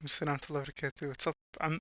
Salam to barakatuh. What's up? I'm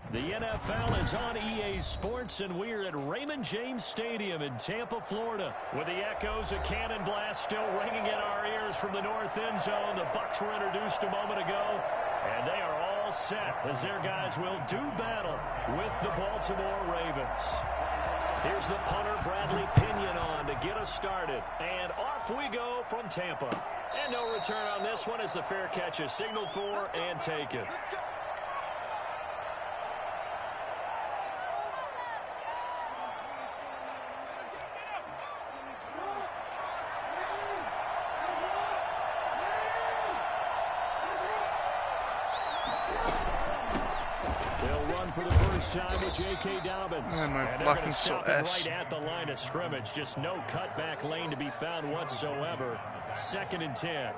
The NFL is on EA Sports, and we're at Raymond James Stadium in Tampa, Florida. With the echoes of cannon blast still ringing in our ears from the north end zone, the Bucs were introduced a moment ago, and they are all set as their guys will do battle with the Baltimore Ravens. Here's the punter, Bradley Pinion, on to get us started, and off we go from Tampa. And no return on this one as the fair catch is signaled for and taken. For the first time with J.K. Dobbins. and they're my going blocking to so stop him ass. right at the line of scrimmage. Just no cutback lane to be found whatsoever. 2nd and 10.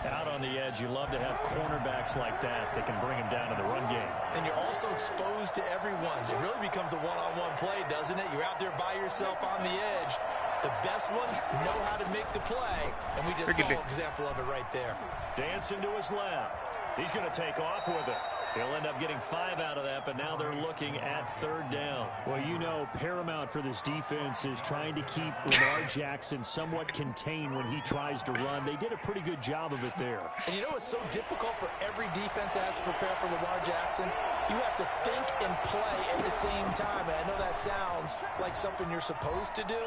Out on the edge, you love to have cornerbacks like that can bring him down to the run game. And you're also exposed to everyone. It really becomes a one-on-one play, doesn't it? You're out there by yourself on the edge. The best ones know how to make the play, and we just saw an example of it right there. Dancing to his left. He's going to take off with it. He'll end up getting 5 out of that, but now they're looking at 3rd down. Well, you know, paramount for this defense is trying to keep Lamar Jackson somewhat contained when he tries to run. They did a pretty good job of it there. And you know what's so difficult for every defense that has to prepare for Lamar Jackson? You have to think and play at the same time. And I know that sounds like something you're supposed to do,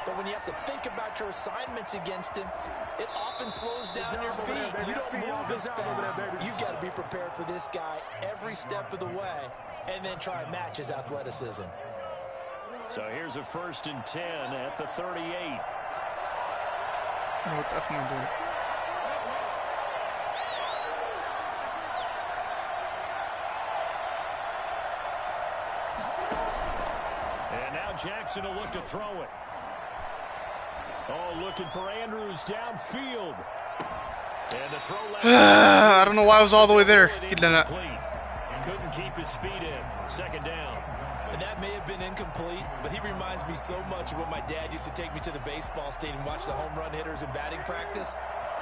but when you have to think about your assignments against him, it often slows down your feet. You don't move as fast. You've got to be prepared for this guy every step of the way and then try and match his athleticism. So here's a 1st and 10 at the 38. What the F am I doing? And now Jackson will look to throw it. Oh, looking for Andrews downfield. And the throw left. I don't know why I was all the way there. Couldn't keep his feet in. 2nd down. And that may have been incomplete, but he reminds me so much of when my dad used to take me to the baseball stadium, watch the home run hitters in batting practice.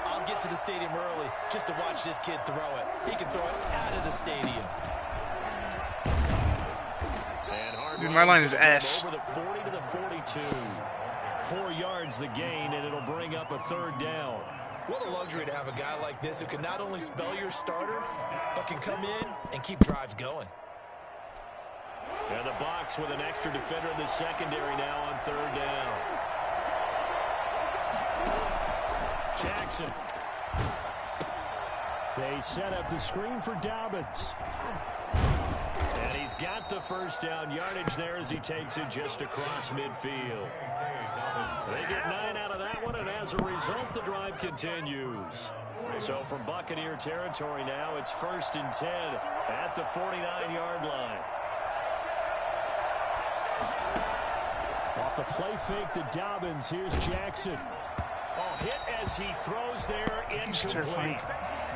I'll get to the stadium early just to watch this kid throw it. He can throw it out of the stadium. Dude, my line is ass. Over the 40 to the 42. 4 yards the gain, and it'll bring up a 3rd down. What a luxury to have a guy like this who can not only spell your starter, but can come in and keep drives going. And the box with an extra defender in the secondary now on 3rd down. Jackson. They set up the screen for Dobbins. And he's got the 1st down yardage there as he takes it just across midfield. They get 9 out of that one, and as a result, the drive continues. So from Buccaneer territory now, it's 1st and 10 at the 49-yard line. Off the play fake to Dobbins, here's Jackson. Oh, hit as he throws there, incomplete.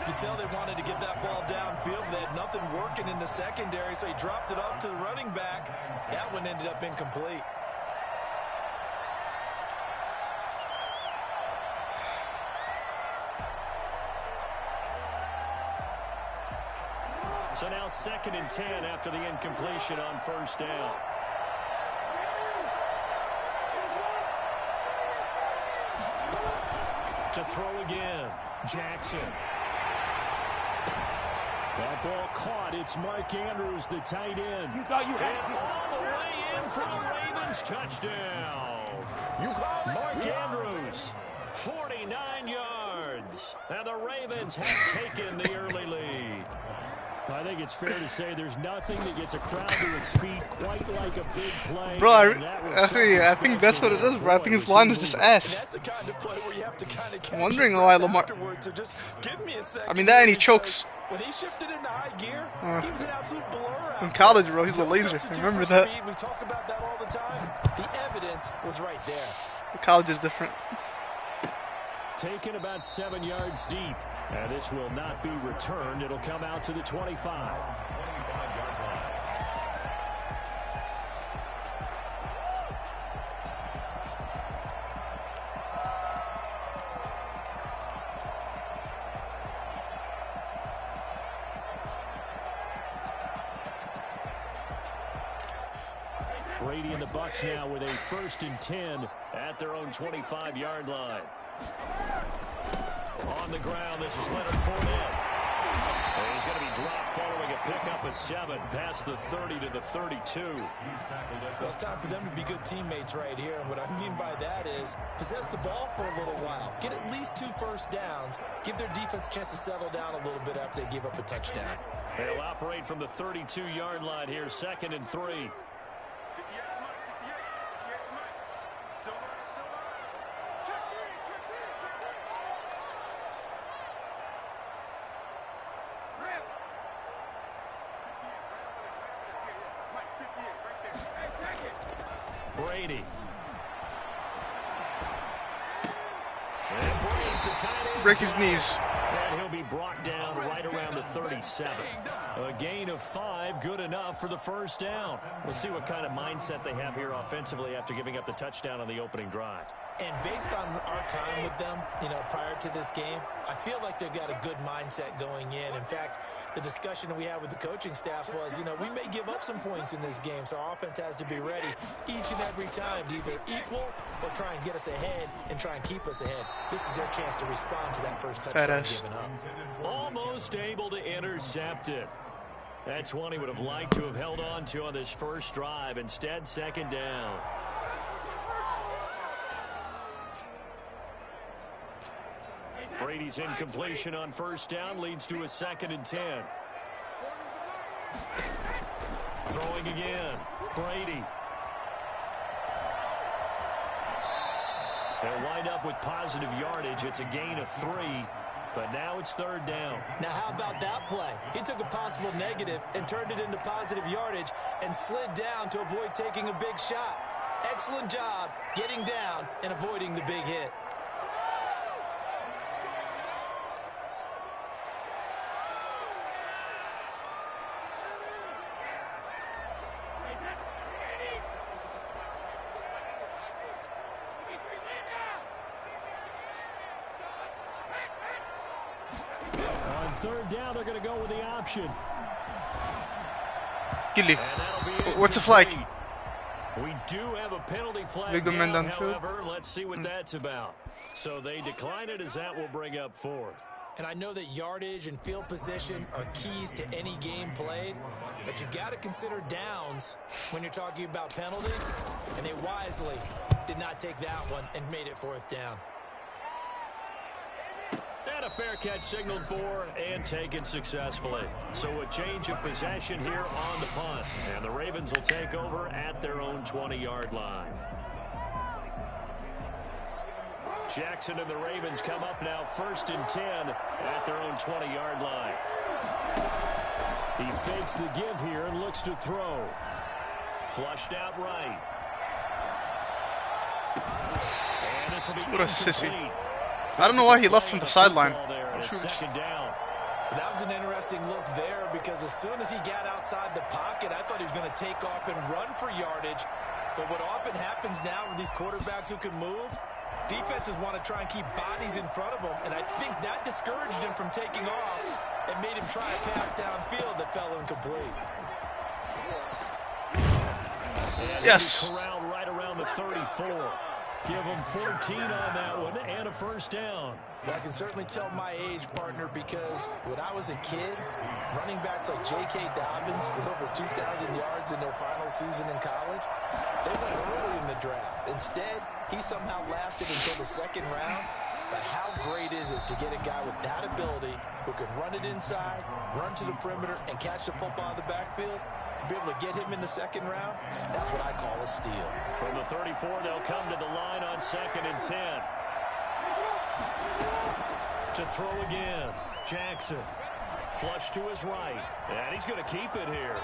You could tell they wanted to get that ball downfield, but they had nothing working in the secondary, so he dropped it off to the running back. That one ended up incomplete. So now 2nd and 10 after the incompletion on 1st down. To throw again, Jackson. That ball caught. It's Mark Andrews, the tight end. You thought you had it all the way in for the Ravens touchdown. Mark Andrews, 49 yards. And the Ravens have taken the early lead. I think it's fair to say there's nothing that gets a crowd to its feet quite like a big play. Bro, I think that's what it is, bro. I think his line is just ass. That's the kind of play where you have to kind of I'm wondering why Lamar... So just give me a second. I mean, that and he chokes. When he shifted into high gear, he was an absolute blur. In college, bro, he's a laser. I remember that. Speed. We talk about that all the time. The evidence was right there. College is different. Taken about 7 yards deep. And this will not be returned. It'll come out to the 25. Brady and the Bucs now with a 1st and 10 at their own 25-yard line. On the ground, this is Leonard Fournette. And he's going to be dropped following a pickup of 7 past the 30 to the 32. Well, it's time for them to be good teammates right here. And what I mean by that is possess the ball for a little while. Get at least 2 first downs. Give their defense a chance to settle down a little bit after they give up a touchdown. They'll operate from the 32-yard line here, 2nd and 3. Brady. Break his knees. And he'll be brought down right around the 37. A gain of 5, good enough for the 1st down. We'll see what kind of mindset they have here offensively after giving up the touchdown on the opening drive. And based on our time with them, prior to this game, I feel like they've got a good mindset going in. In fact, the discussion that we had with the coaching staff was, we may give up some points in this game, so our offense has to be ready each and every time to either equal or try and get us ahead and try and keep us ahead. This is their chance to respond to that first touchdown given up. Almost able to intercept it. That's one he would have liked to have held on to on this first drive. Instead, 2nd down. Brady's incompletion on 1st down leads to a 2nd and 10. Throwing again. Brady. They'll wind up with positive yardage. It's a gain of 3, but now it's 3rd down. Now how about that play? He took a possible negative and turned it into positive yardage and slid down to avoid taking a big shot. Excellent job getting down and avoiding the big hit. On 3rd down, they're going to go with the option. Gilly. What's the flag? We do have a penalty flag Big man down, downfield. however. Let's see what that's about. So they decline it as that will bring up 4th. And I know that yardage and field position are keys to any game played, but you've got to consider downs when you're talking about penalties, and they wisely did not take that one and made it 4th down. And a fair catch signaled for and taken successfully. So a change of possession here on the punt. And the Ravens will take over at their own 20-yard line. Jackson and the Ravens come up now 1st and 10 at their own 20-yard line. He fakes the give here and looks to throw. Flushed out right. And this will be What a sissy. incomplete. I don't know why he left from the sideline. Second down. That was an interesting look there because as soon as he got outside the pocket, I thought he was going to take off and run for yardage. But what often happens now with these quarterbacks who can move, defenses want to try and keep bodies in front of them, and I think that discouraged him from taking off and made him try a pass downfield that fell incomplete. Yes. Corralled right around the 34. Give him 14 on that one and a 1st down. I can certainly tell my age, partner, because when I was a kid, running backs like J.K. Dobbins with over 2,000 yards in their final season in college, they went early in the draft. Instead, he somehow lasted until the 2nd round. But how great is it to get a guy with that ability who can run it inside, run to the perimeter, and catch the football in the backfield? To be able to get him in the 2nd round, that's what I call a steal. From the 34, they'll come to the line on 2nd and 10. To throw again, Jackson. Flush to his right. And he's going to keep it here.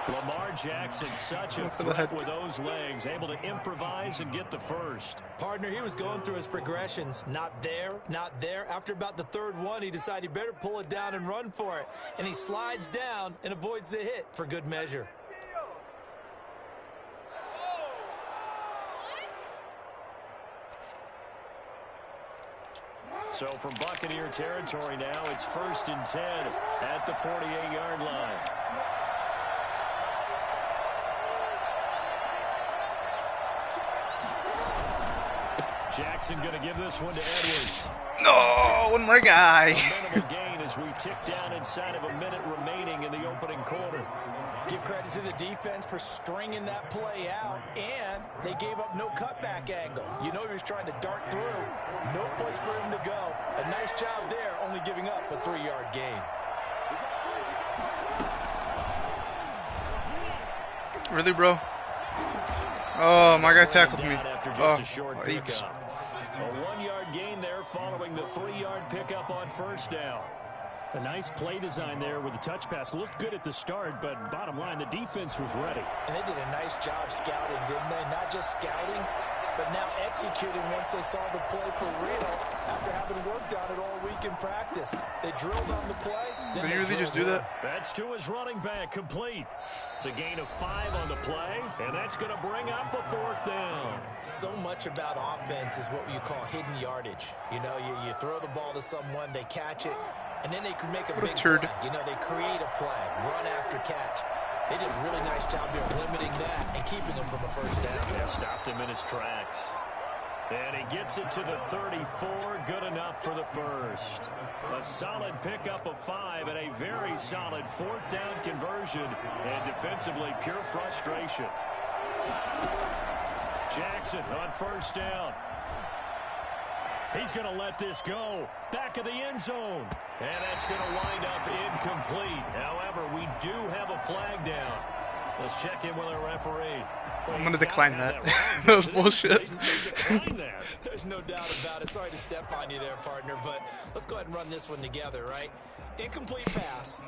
Lamar Jackson, such a threat with those legs, able to improvise and get the first. Partner, he was going through his progressions. Not there, not there. After about the third one, he decided he better pull it down and run for it. And he slides down and avoids the hit for good measure. So from Buccaneer territory now, it's 1st and 10 at the 48-yard line. Jackson going to give this one to Edwards. No, one more guy. A minimal gain as we tick down inside of a minute remaining in the opening quarter. Give credit to the defense for stringing that play out, and they gave up no cutback angle. You know he was trying to dart through. No place for him to go. A nice job there, only giving up a 3-yard gain. Really, bro? Oh, my guy tackled me. Oh, a 1-yard gain there following the 3-yard pickup on first down. A nice play design there with the touch pass. Looked good at the start, but bottom line, the defense was ready. And they did a nice job scouting, didn't they? Not just scouting, but now executing once they saw the play for real after having worked on it all week in practice. They drilled on the play. Did you really just do that? That's to his running back, complete. It's a gain of 5 on the play, and that's going to bring up a 4th down. So much about offense is what you call hidden yardage. You know, you throw the ball to someone, they catch it, and then they can make a big play. You know, they create a play, run after catch. They did a really nice job here limiting that and keeping him from a first down. Yeah, stopped him in his tracks. And he gets it to the 34. Good enough for the first. A solid pickup of 5 and a very solid 4th down conversion. And defensively, pure frustration. Jackson on first down. He's going to let this go. Back of the end zone. And that's going to wind up incomplete. However, we do have a flag down. Let's check in with our referee. I'm going to decline that. That was bullshit. There's no doubt about it. Sorry to step on you there, partner, but let's go ahead and run this one together, right? Incomplete pass.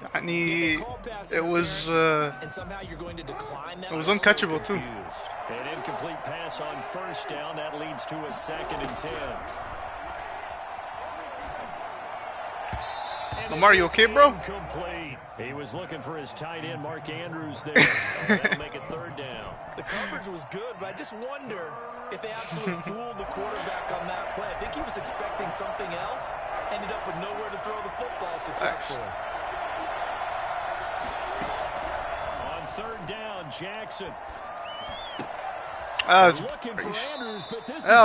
It was and somehow you're going to decline that. It was uncatchable too. An incomplete pass on first down. That leads to a 2nd and 10. Lamar, you okay, bro? Incomplete. He was looking for his tight end, Mark Andrews, there. That'll make it 3rd down. The coverage was good, but I just wonder if they absolutely fooled the quarterback on that play. I think he was expecting something else. Ended up with nowhere to throw the football successfully. On 3rd down, Jackson. That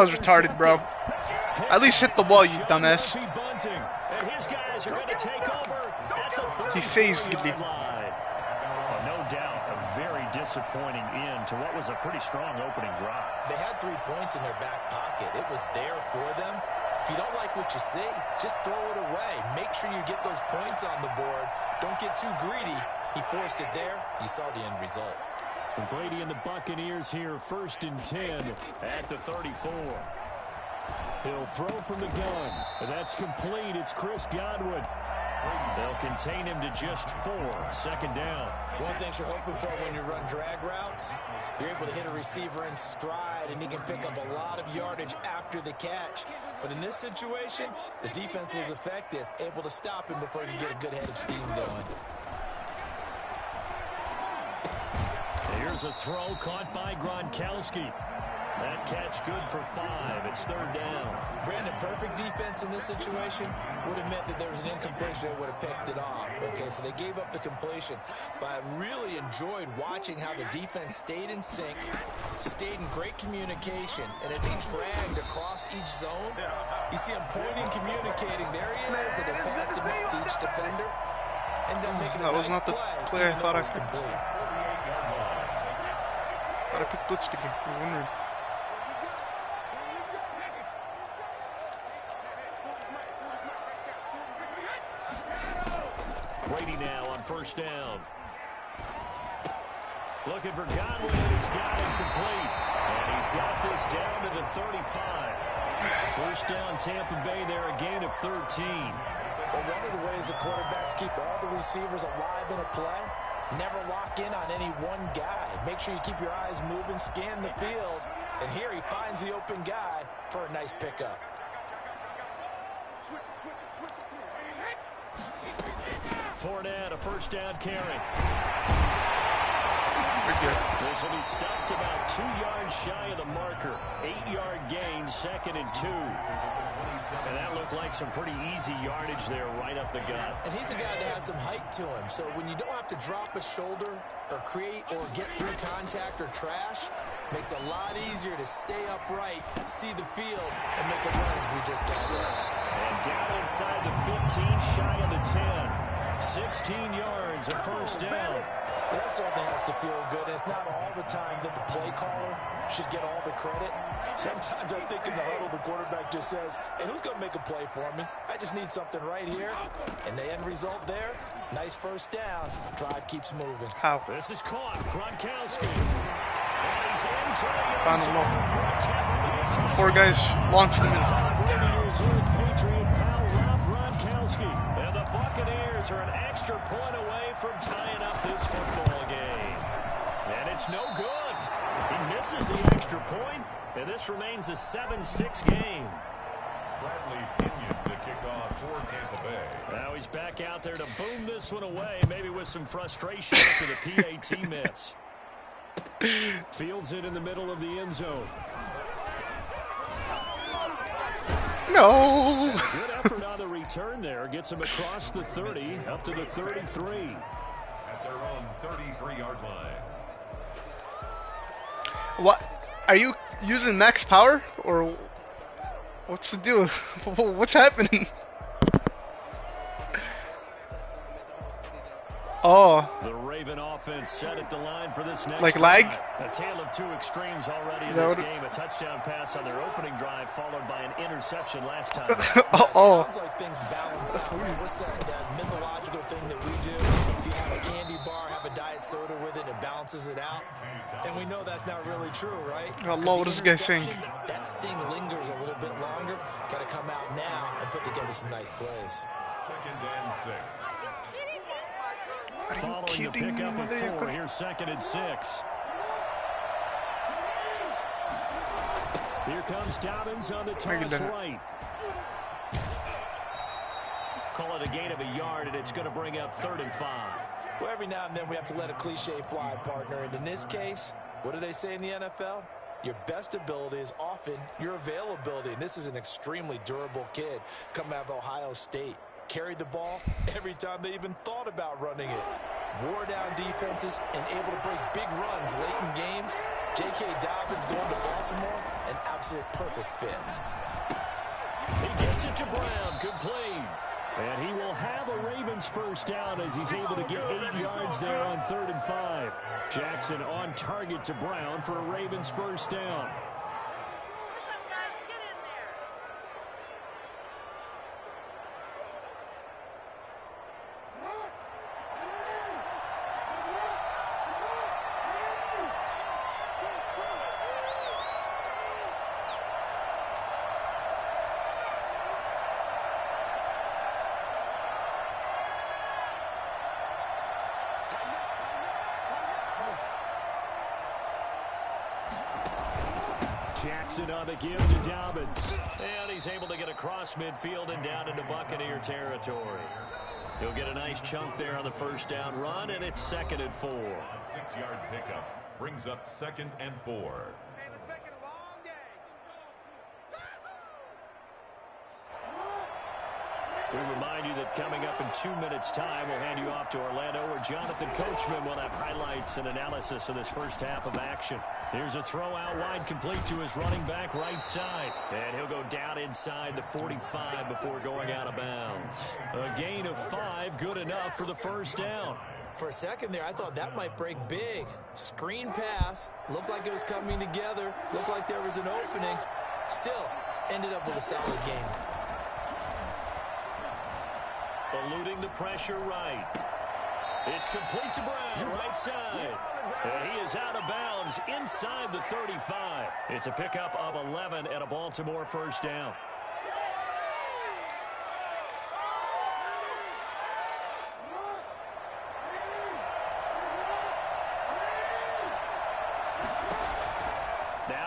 was retarded, bro. At least hit the ball, you dumbass. And his guys are going to take over at the 30. He phased me. No doubt, a very disappointing end to what was a pretty strong opening drive. They had 3 points in their back pocket. It was there for them. If you don't like what you see, just throw it away. Make sure you get those points on the board. Don't get too greedy. He forced it there. You saw the end result. And Brady and the Buccaneers here, 1st and 10 at the 34. He'll throw from the gun. That's complete. It's Chris Godwin. They'll contain him to just 4. 2nd down. One thing you're hoping for when you run drag routes, you're able to hit a receiver in stride, and he can pick up a lot of yardage after the catch. But in this situation, the defense was effective, able to stop him before he could get a good head of steam going. Here's a throw caught by Gronkowski. That catch good for 5. It's 3rd down. Brandon, perfect defense in this situation would have meant that there was an incompletion. They would have picked it off. Okay, so they gave up the completion. But I really enjoyed watching how the defense stayed in sync, stayed in great communication. And as he dragged across each zone, you see him pointing, communicating. There he is, and it passed him up to each defender. And then making that a was nice not the play I thought I picked. Complete. Thought I picked blitz again. I was wondering. Brady now on first down. Looking for Godwin, and he's got it complete. And he's got this down to the 35. First down, Tampa Bay there, a gain of 13. Well, one of the ways the quarterbacks keep all the receivers alive in a play, never lock in on any one guy. Make sure you keep your eyes moving, scan the field, and here he finds the open guy for a nice pickup. Fournette, a first down carry. This will be stopped about 2 yards shy of the marker. 8-yard gain, 2nd and 2. And that looked like some pretty easy yardage there right up the gut. And he's a guy that has some height to him. So when you don't have to drop a shoulder or create or get through contact or trash, makes it a lot easier to stay upright, see the field, and make a run as we just saw there. And down inside the 15, shy of the 10. 16 yards, a first down. That certainly has to feel good. It's not all the time that the play caller should get all the credit. Sometimes I think in the huddle, the quarterback just says, hey, who's going to make a play for me? I just need something right here. And the end result there, nice first down. Drive keeps moving. How? This is caught. Gronkowski. Found him low. 4 guys launched him in. Patriot pal Rob Gronkowski. And the Buccaneers are an extra point away from tying up this football game. And it's no good. He misses the extra point, and this remains a 7-6 game. Bradley Pinion to kick off for Tampa Bay. Now he's back out there to boom this one away, maybe with some frustration after the PAT miss. Fields it in the middle of the end zone. No. Good effort on the return there. Gets him across the 30, up to the 33. At their own 33-yard line. What? Are you using max power? Or what's the deal? What's happening? Oh. The Raven offense set at the line for this next like lag? drive. A tale of two extremes already in this game. A touchdown pass on their opening drive, followed by an interception last time. Oh. Sounds like things balance out. What's that mythological thing that we do? If you have a candy bar, have a diet soda with it, it balances it out. And we know that's not really true, right? Oh, Lord, what is this guy saying? That sting lingers a little bit longer. Got to come out now and put together some nice plays. 2nd and 6. Following the pickup of 4, here's 2nd and 6. Here comes Dobbins on the toss right. Call it a gain of a yard, and it's going to bring up 3rd and 5. Well, every now and then we have to let a cliche fly, partner. And in this case, what do they say in the NFL? Your best ability is often your availability. And this is an extremely durable kid coming out of Ohio State. Carried the ball every time they even thought about running it. Wore down defenses and able to break big runs late in games. J.K. Dobbins going to Baltimore, an absolute perfect fit. He gets it to Brown. Good play. And he will have a Ravens first down as he's able to get 8 yards there on 3rd and 5. Jackson on target to Brown for a Ravens first down. Jackson on the give to Dobbins. And he's able to get across midfield and down into Buccaneer territory. He'll get a nice chunk there on the first down run, and it's 2nd and 4. A 6-yard pickup brings up 2nd and 4. Hey, let's make it a long day. We remind you that coming up in 2 minutes' time, we'll hand you off to Orlando, where Jonathan Coachman will have highlights and analysis of this first half of action. Here's a throw out wide, complete to his running back right side. And he'll go down inside the 45 before going out of bounds. A gain of 5, good enough for the first down. For a second there, I thought that might break big. Screen pass. Looked like it was coming together. Looked like there was an opening. Still, ended up with a solid game. Eluding the pressure right. It's complete to Brown, right side. And he is out of bounds inside the 35. It's a pickup of 11 and a Baltimore first down.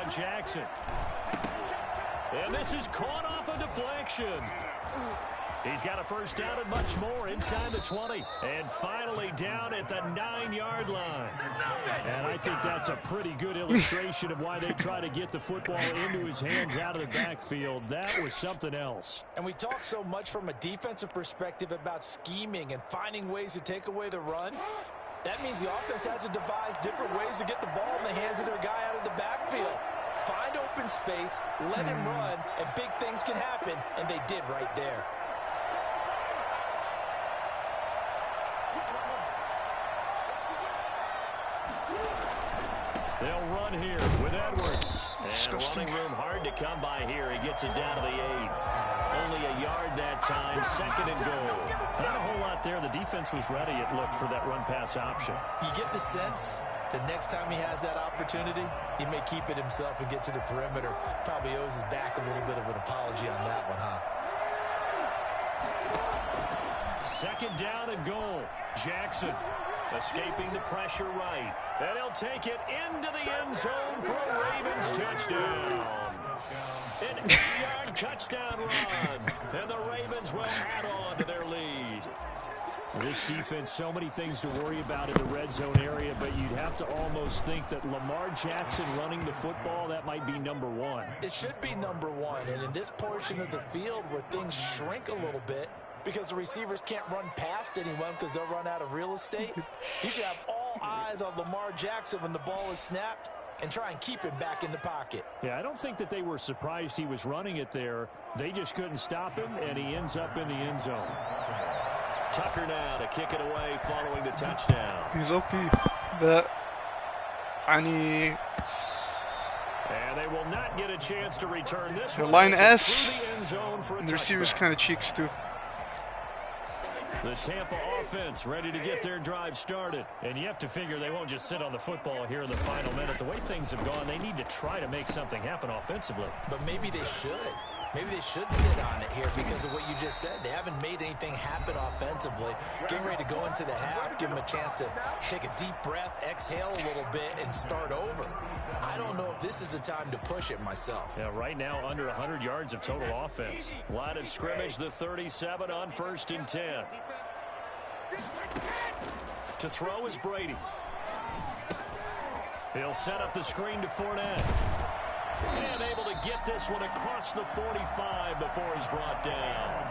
Jackson. And this is caught off a deflection. He's got a first down and much more inside the 20. And finally down at the 9-yard line. And I think that's a pretty good illustration of why they try to get the football into his hands out of the backfield. That was something else. And we talk so much from a defensive perspective about scheming and finding ways to take away the run. That means the offense has to devise different ways to get the ball in the hands of their guy out of the backfield. Find open space, let him run, and big things can happen, and they did right there. They'll run here with Edwards. And running room hard to come by here. He gets it down to the 8. Only a yard that time. Second and goal. Not a whole lot there. The defense was ready, it looked, for that run-pass option. You get the sense that next time he has that opportunity, he may keep it himself and get to the perimeter. Probably owes his back a little bit of an apology on that one, huh? Second down and goal. Jackson escaping the pressure right. And he'll take it into the end zone for a Ravens touchdown. An 8-yard touchdown run. And the Ravens will add on to their lead. This defense, so many things to worry about in the red zone area, but you'd have to almost think that Lamar Jackson running the football, that might be number one. It should be number one, and in this portion of the field where things shrink a little bit because the receivers can't run past anyone because they'll run out of real estate, you should have all eyes on Lamar Jackson when the ball is snapped and try and keep him back in the pocket. Yeah, I don't think that they were surprised he was running it there. They just couldn't stop him, and he ends up in the end zone. Tucker now to kick it away following the touchdown. He's OP. But And they will not get a chance to return this the one. line The S, end zone for a and the receivers touchback. kind of cheeks too. The Tampa offense ready to get their drive started. And you have to figure they won't just sit on the football here in the final minute. The way things have gone, they need to try to make something happen offensively. But maybe they should. Maybe they should sit on it here because of what you just said. They haven't made anything happen offensively. Getting ready to go into the half, give them a chance to take a deep breath, exhale a little bit, and start over. I don't know if this is the time to push it myself. Yeah, right now under 100 yards of total offense. Line of scrimmage, the 37 on 1st and 10. To throw is Brady. He'll set up the screen to Fournette. And able to get this one across the 45 before he's brought down.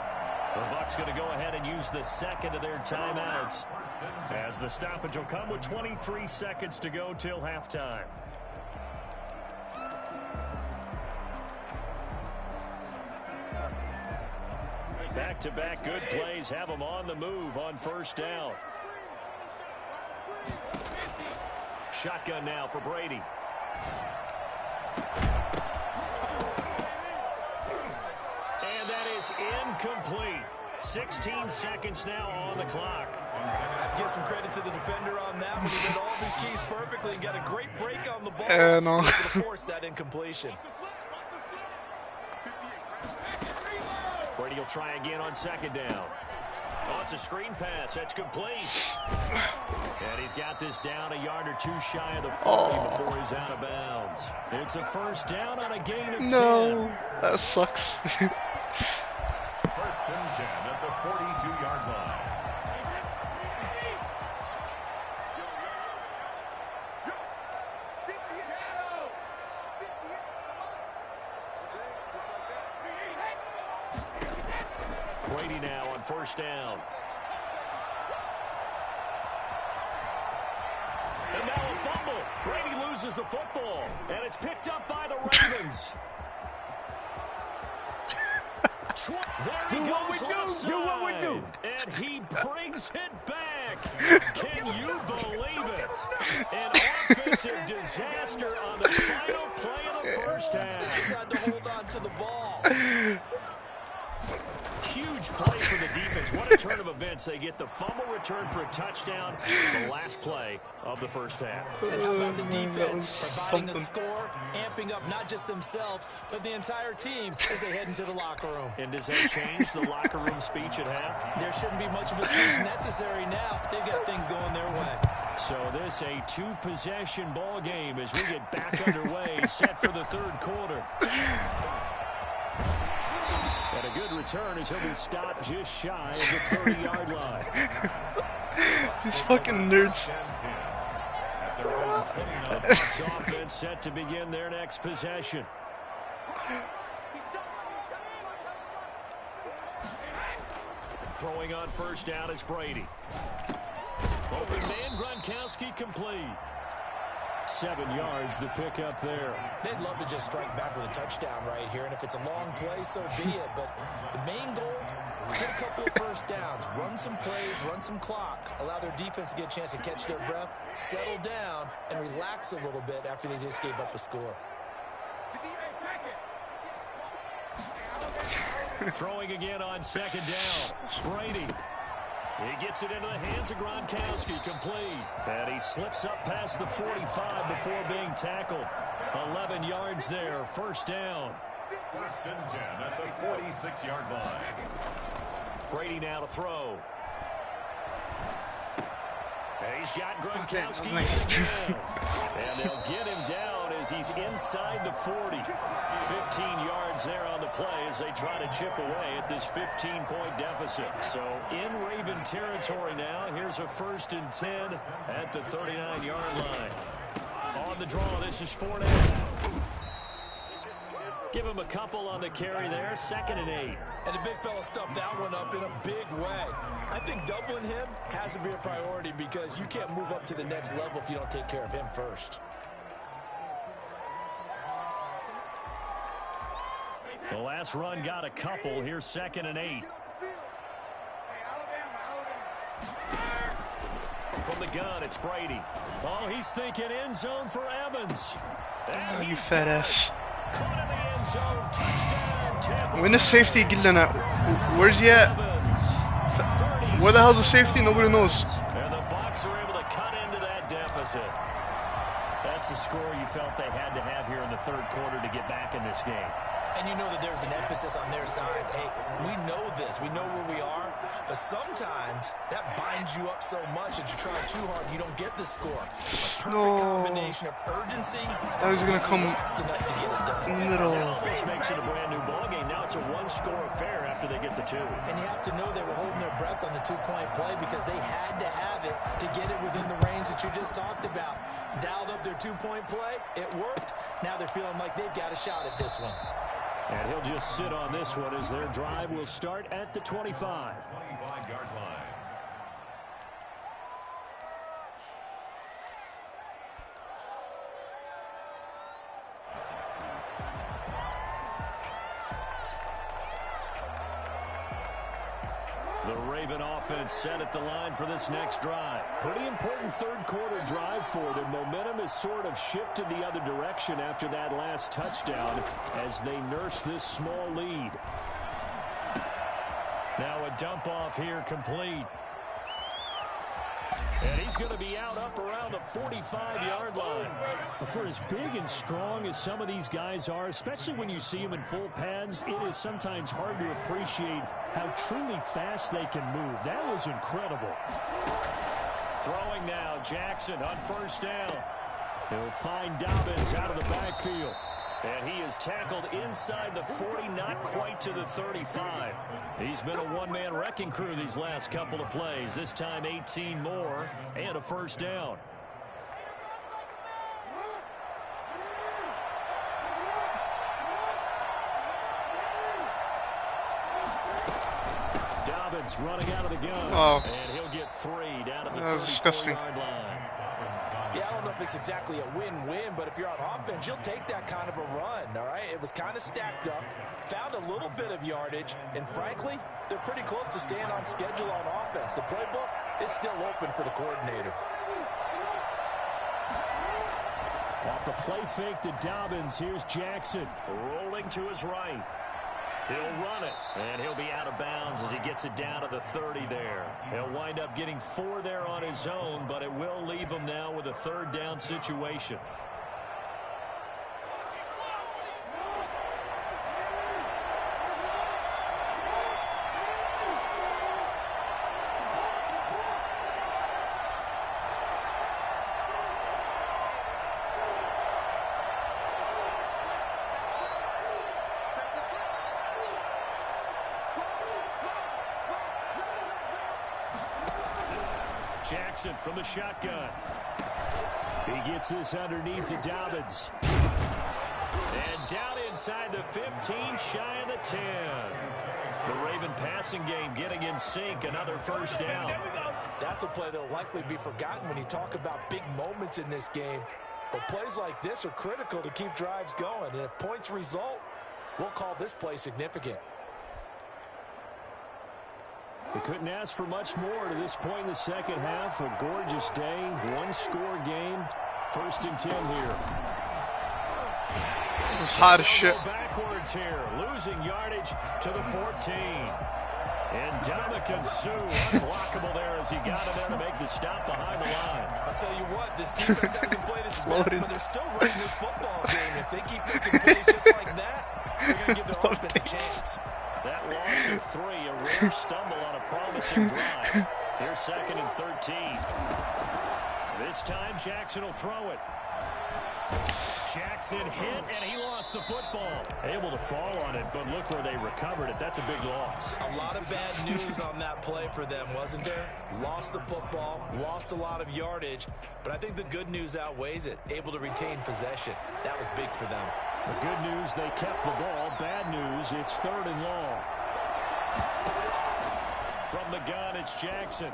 The Bucs going to go ahead and use the second of their timeouts, as the stoppage will come with 23 seconds to go till halftime. Back-to-back good plays have them on the move on first down. Shotgun now for Brady. And that is incomplete. 16 seconds now on the clock. Give some credit to the defender on that one. He did all of his keys perfectly and got a great break on the ball. No. Able to force that incompletion. Brady will try again on second down. Oh, it's a screen pass. That's complete. And he's got this down a yard or two shy of the 40 before he's out of bounds. It's a first down on a gain of 10. No, that sucks. First and 10 at the 42-yard line. Brady now on first down. And now a fumble. Brady loses the football. And it's picked up by the Ravens. There he goes left side. And he brings it back. Can you believe it? An offensive disaster on the final play of the first half. Just had to hold on to the ball. Huge play for the defense. What a turn of events. They get the fumble return for a touchdown, the last play of the first half. And how about the defense providing the score, amping up not just themselves, but the entire team as they head into the locker room. And does that change the locker room speech at half? There shouldn't be much of a speech necessary now. They've got things going their way. So this a two-possession ball game as we get back underway, set for the third quarter. And a good return as he'll be stopped just shy of the 30-yard line. These fucking nerds. The Bucs offense set to begin their next possession. Throwing on first down is Brady. Open man, Gronkowski complete. 7 yards, the pickup there. They'd love to just strike back with a touchdown right here, and if it's a long play, so be it. But the main goal, get a couple of first downs, run some plays, run some clock, allow their defense to get a chance to catch their breath, settle down, and relax a little bit after they just gave up a score. Throwing again on second down. Brady. He gets it into the hands of Gronkowski, complete. And he slips up past the 45 before being tackled. 11 yards there, first down. First and 10 at the 46-yard line. Brady now to throw. And he's got Gronkowski nice. again. And they'll get him down as he's inside the 40. 15 yards there on the play as they try to chip away at this 15-point deficit. So in Raven territory now. Here's a first and 10 at the 39-yard line. On the draw, this is 4 down. Give him a couple on the carry there. 2nd and 8. And the big fella stuffed that one up in a big way. I think doubling him has to be a priority because you can't move up to the next level if you don't take care of him first. The last run got a couple. Here's 2nd and 8. From the gun, it's Brady. Oh, he's thinking end zone for Evans. Oh, you fat ass. Caught in the end zone. Touchdown, Tampa. When the safety قلنا where's he at? Evans. Where the hell's the safety? Nobody knows. And the Bucs are able to cut into that deficit. That's a score you felt they had to have here in the third quarter to get back in this game. And you know that there's an emphasis on their side. Hey, we know this. We know where we are. But sometimes that binds you up so much that you try too hard and you don't get the score. A perfect combination of urgency. That was going to come enough to get it done. in the middle. It almost makes it a brand new ballgame. Now it's a one-score affair after they get the 2. And you have to know they were holding their breath on the 2-point play because they had to have it to get it within the range that you just talked about. Dialed up their 2-point play. It worked. Now they're feeling like they've got a shot at this one. And he'll just sit on this one as their drive will start at the 25. 25-yard line. The Raven offense set at the line for this next drive. Pretty important third quarter drive for them. Momentum has sort of shifted the other direction after that last touchdown as they nurse this small lead. Now a dump off here complete. And he's going to be out up around the 45-yard line. For as big and strong as some of these guys are, especially when you see them in full pads, it is sometimes hard to appreciate how truly fast they can move. That was incredible. Throwing now, Jackson on first down. He'll find Dobbins out of the backfield. And he is tackled inside the 40, not quite to the 35. He's been a one-man wrecking crew these last couple of plays. This time 18 more and a first down. Dobbins running out of the gun. Oh. And he'll get 3 down at the That was disgusting. 34-yard line. Yeah, I don't know if it's exactly a win-win, but if you're on offense, you'll take that kind of a run, all right? It was kind of stacked up, found a little bit of yardage, and frankly, they're pretty close to staying on schedule on offense. The playbook is still open for the coordinator. Off the play fake to Dobbins, here's Jackson rolling to his right. He'll run it, and he'll be out of bounds as he gets it down to the 30 there. He'll wind up getting 4 there on his own, but it will leave him now with a third down situation. Jackson from the shotgun. He gets this underneath to Dobbins. And down inside the 15, shy of the 10. The Raven passing game getting in sync, another first down. That's a play that will likely be forgotten when you talk about big moments in this game. But plays like this are critical to keep drives going. And if points result, we'll call this play significant. We couldn't ask for much more to this point in the second half. A gorgeous day, one-score game. 1st and 10 here. It was hot as shit. Backwards here, losing yardage to the 14. And Dominican Sue unblockable there as he got him there to make the stop behind the line. I'll tell you what, this defense hasn't played its best, but they're still running this football game. If they keep making plays just like that, they're going to give their offense a chance. That loss of 3, a rare stumble on a promising drive. Here's 2nd and 13. This time Jackson will throw it. Jackson hit, and he lost the football. Able to fall on it, but look where they recovered it. That's a big loss. A lot of bad news on that play for them, wasn't there? Lost the football, lost a lot of yardage, but I think the good news outweighs it. Able to retain possession. That was big for them. The good news, they kept the ball. Bad news, it's 3rd and long. From the gun, it's Jackson.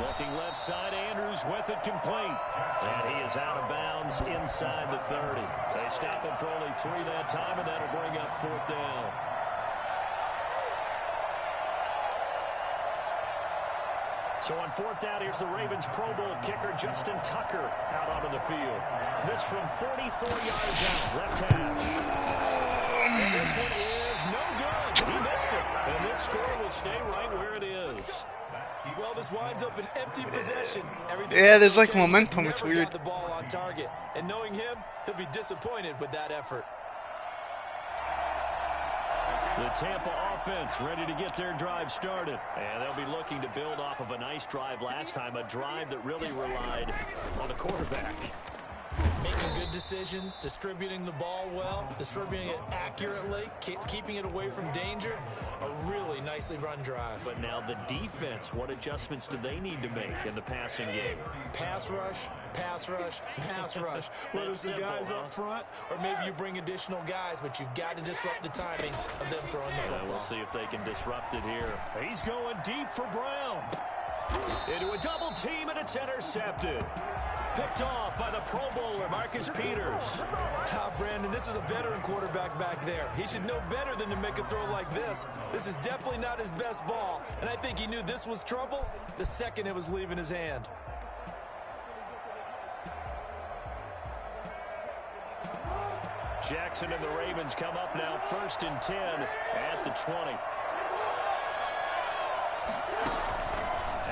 Looking left side, Andrews with it complete. And he is out of bounds inside the 30. They stop him for only 3 that time, and that'll bring up 4th down. So on 4th down, here's the Ravens Pro Bowl kicker, Justin Tucker, out onto the field. This from 44 yards out, left hash. And this one is no good. He missed it. And this score will stay right where it is. Well, this winds up an empty possession. Everything Yeah, there's okay. like momentum. It's Never weird. got the ball on target. And knowing him, he'll be disappointed with that effort. The Tampa offense ready to get their drive started. And they'll be looking to build off of a nice drive last time, a drive that really relied on the quarterback. Making good decisions, distributing the ball well, distributing it accurately, keeping it away from danger. A really nicely run drive. But now the defense, what adjustments do they need to make in the passing game? Pass rush, pass rush, pass rush. Whether it's the guys up front or maybe you bring additional guys, but you've got to disrupt the timing of them throwing the football. We'll see if they can disrupt it here. He's going deep for Brown. Into a double team, and it's intercepted. Picked off by the Pro Bowler, Marcus Peters. Brandon, this is a veteran quarterback back there. He should know better than to make a throw like this. This is definitely not his best ball, and I think he knew this was trouble the second it was leaving his hand. Jackson and the Ravens come up now 1st and 10 at the 20.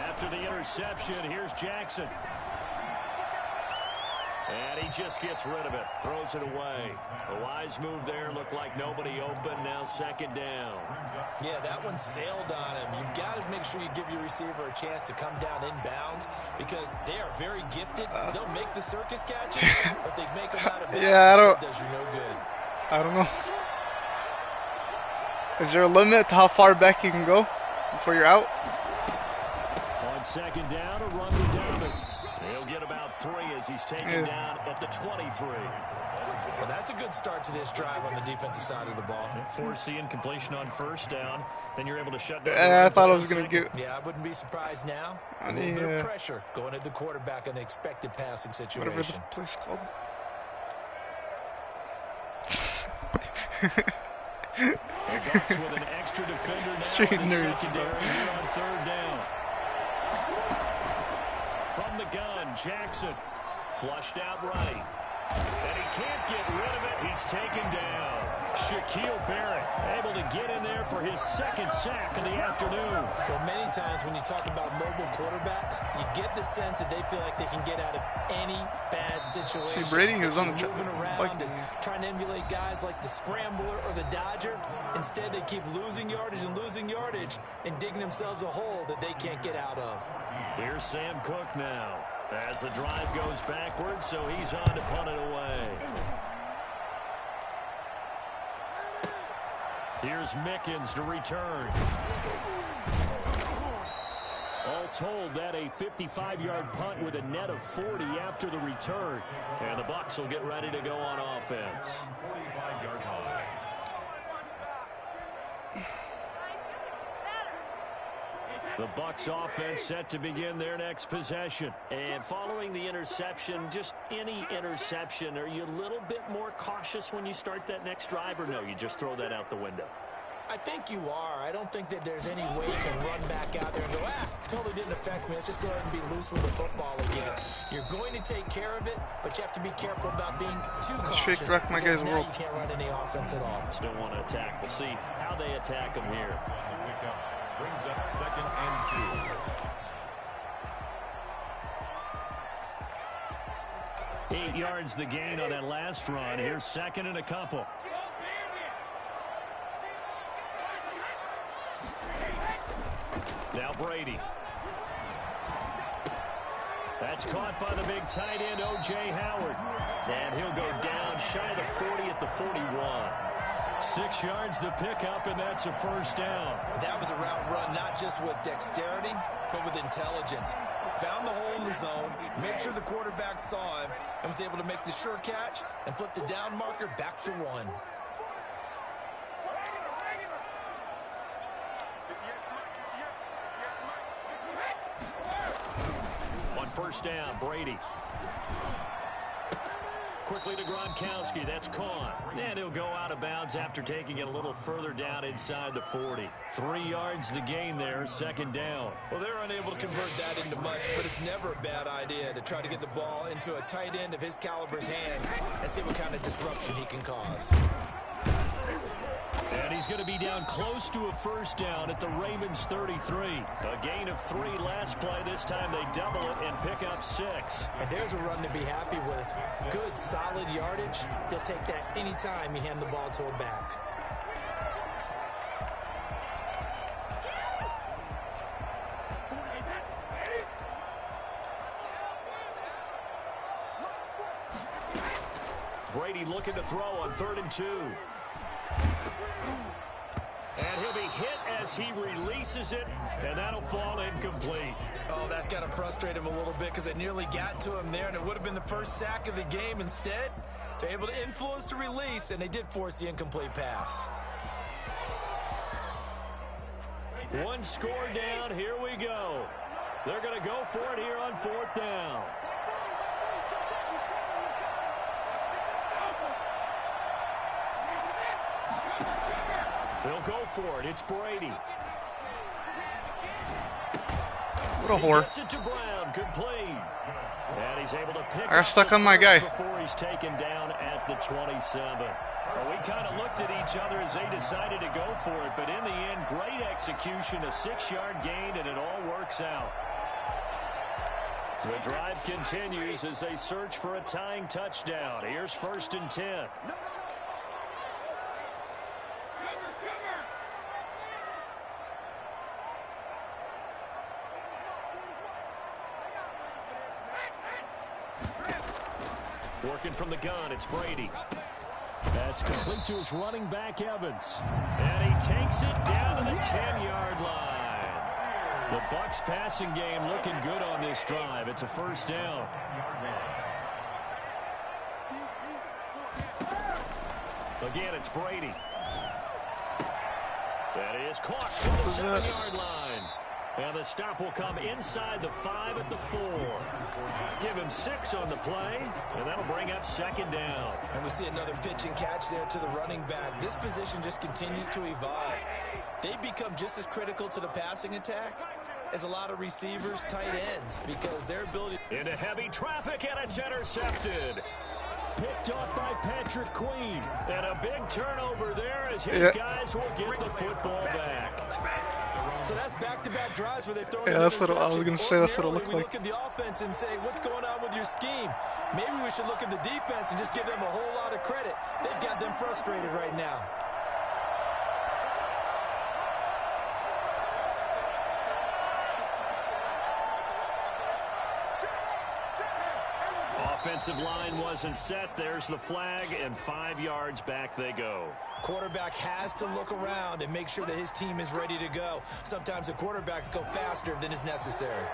After the interception, here's Jackson. And he just gets rid of it, throws it away. A wise move there, looked like nobody open, now 2nd down. Yeah, that one sailed on him. You've got to make sure you give your receiver a chance to come down inbounds because they are very gifted. They'll make the circus catches, but they make them out of bounds. Yeah, That does you no good. I don't know. Is there a limit to how far back you can go before you're out? On 2nd down, a run to Dobbins. He'll get about 3 as he's taken down at the 23. Well, that's a good start to this drive on the defensive side of the ball. Force the incompletion on 1st down. Then you're able to shut down. I thought I was going to get... Yeah, I wouldn't be surprised now. A little bit of pressure going at the quarterback in an expected passing situation. Whatever the place called. The Bucs with an extra defender now Straight in the nerds, secondary here on 3rd down. From the gun, Jackson flushed out right. And he can't get rid of it. He's taken down. Shaquille Barrett able to get in there for his 2nd sack of the afternoon. Well, many times when you talk about mobile quarterbacks, you get the sense that they feel like they can get out of any bad situation. See, Brady, he was on the moving around and trying to emulate guys like the Scrambler or the Dodger. Instead, they keep losing yardage and digging themselves a hole that they can't get out of. Here's Sam Cook now as the drive goes backwards, so he's on to punt it away. Here's Mickens to return. All Let's hold that a 55-yard punt with a net of 40 after the return. And the Bucs will get ready to go on offense. 45-yard line. The Bucs offense set to begin their next possession. And following the interception, just any interception, are you a little bit more cautious when you start that next drive, or no, you just throw that out the window? I think you are. I don't think that there's any way you can run back out there and go, totally didn't affect me. Let's just go ahead and be loose with the football again. You're going to take care of it, but you have to be careful about being too cautious. Because now you can't run any offense at all. Still want to attack. We'll see how they attack them here. Brings up 2nd and 2. 8 yards the gain on that last run. Here's 2nd and a couple. Now Brady. That's caught by the big tight end, O.J. Howard. And he'll go down shy of the 40 at the 41. 6 yards the pickup, and that's a first down. That was a route run, not just with dexterity, but with intelligence. Found the hole in the zone, made sure the quarterback saw him, and was able to make the sure catch and flip the down marker back to 1. On first down, Brady. Quickly to Gronkowski. That's caught. And he'll go out of bounds after taking it a little further down inside the 40. 3 yards the gain there, 2nd down. Well, they're unable to convert that into much, but it's never a bad idea to try to get the ball into a tight end of his caliber's hands and see what kind of disruption he can cause. And he's going to be down close to a first down at the Ravens 33. A gain of 3 last play. This time they double it and pick up 6. And there's a run to be happy with. Good, solid yardage. He'll take that anytime you hand the ball to a back. Brady looking to throw on 3rd and 2. And he'll be hit as he releases it, and that'll fall incomplete. Oh, that's got to frustrate him a little bit because they nearly got to him there, and it would have been the first sack of the game. Instead, they're able to influence the release, and they did force the incomplete pass. 1 score down. Here we go. They're going to go for it here on 4th down. They'll go for it. It's Brady. What a whore. Gets it to Brown, complete. And he's able to pick I got up stuck the on my first guy. before he's taken down at the 27. Well, we kind of looked at each other as they decided to go for it, but in the end, great execution, a 6-yard gain, and it all works out. The drive continues as they search for a tying touchdown. Here's 1st and 10. Working from the gun, it's Brady. That's complete to his running back, Evans. And he takes it down to the 10-yard line. The Bucs passing game looking good on this drive. It's a first down. Again, it's Brady. That is caught to the 7-yard line. And the stop will come inside the 5 at the 4. Give him 6 on the play, and that'll bring up 2nd down. And we see another pitch and catch there to the running back. This position just continues to evolve. They become just as critical to the passing attack as a lot of receivers, tight ends, because their ability... Into heavy traffic, and it's intercepted. Picked off by Patrick Queen. And a big turnover there as his guys will get the football back. So that's back-to-back drives where they've thrown Yeah, that's what I was going to say. That's what it looked we like. look at the offense and say, what's going on with your scheme? Maybe we should look at the defense and just give them a whole lot of credit. They've got them frustrated right now. offensive line wasn't set. There's the flag, and 5 yards back they go. Quarterback has to look around and make sure that his team is ready to go. Sometimes the quarterbacks go faster than is necessary.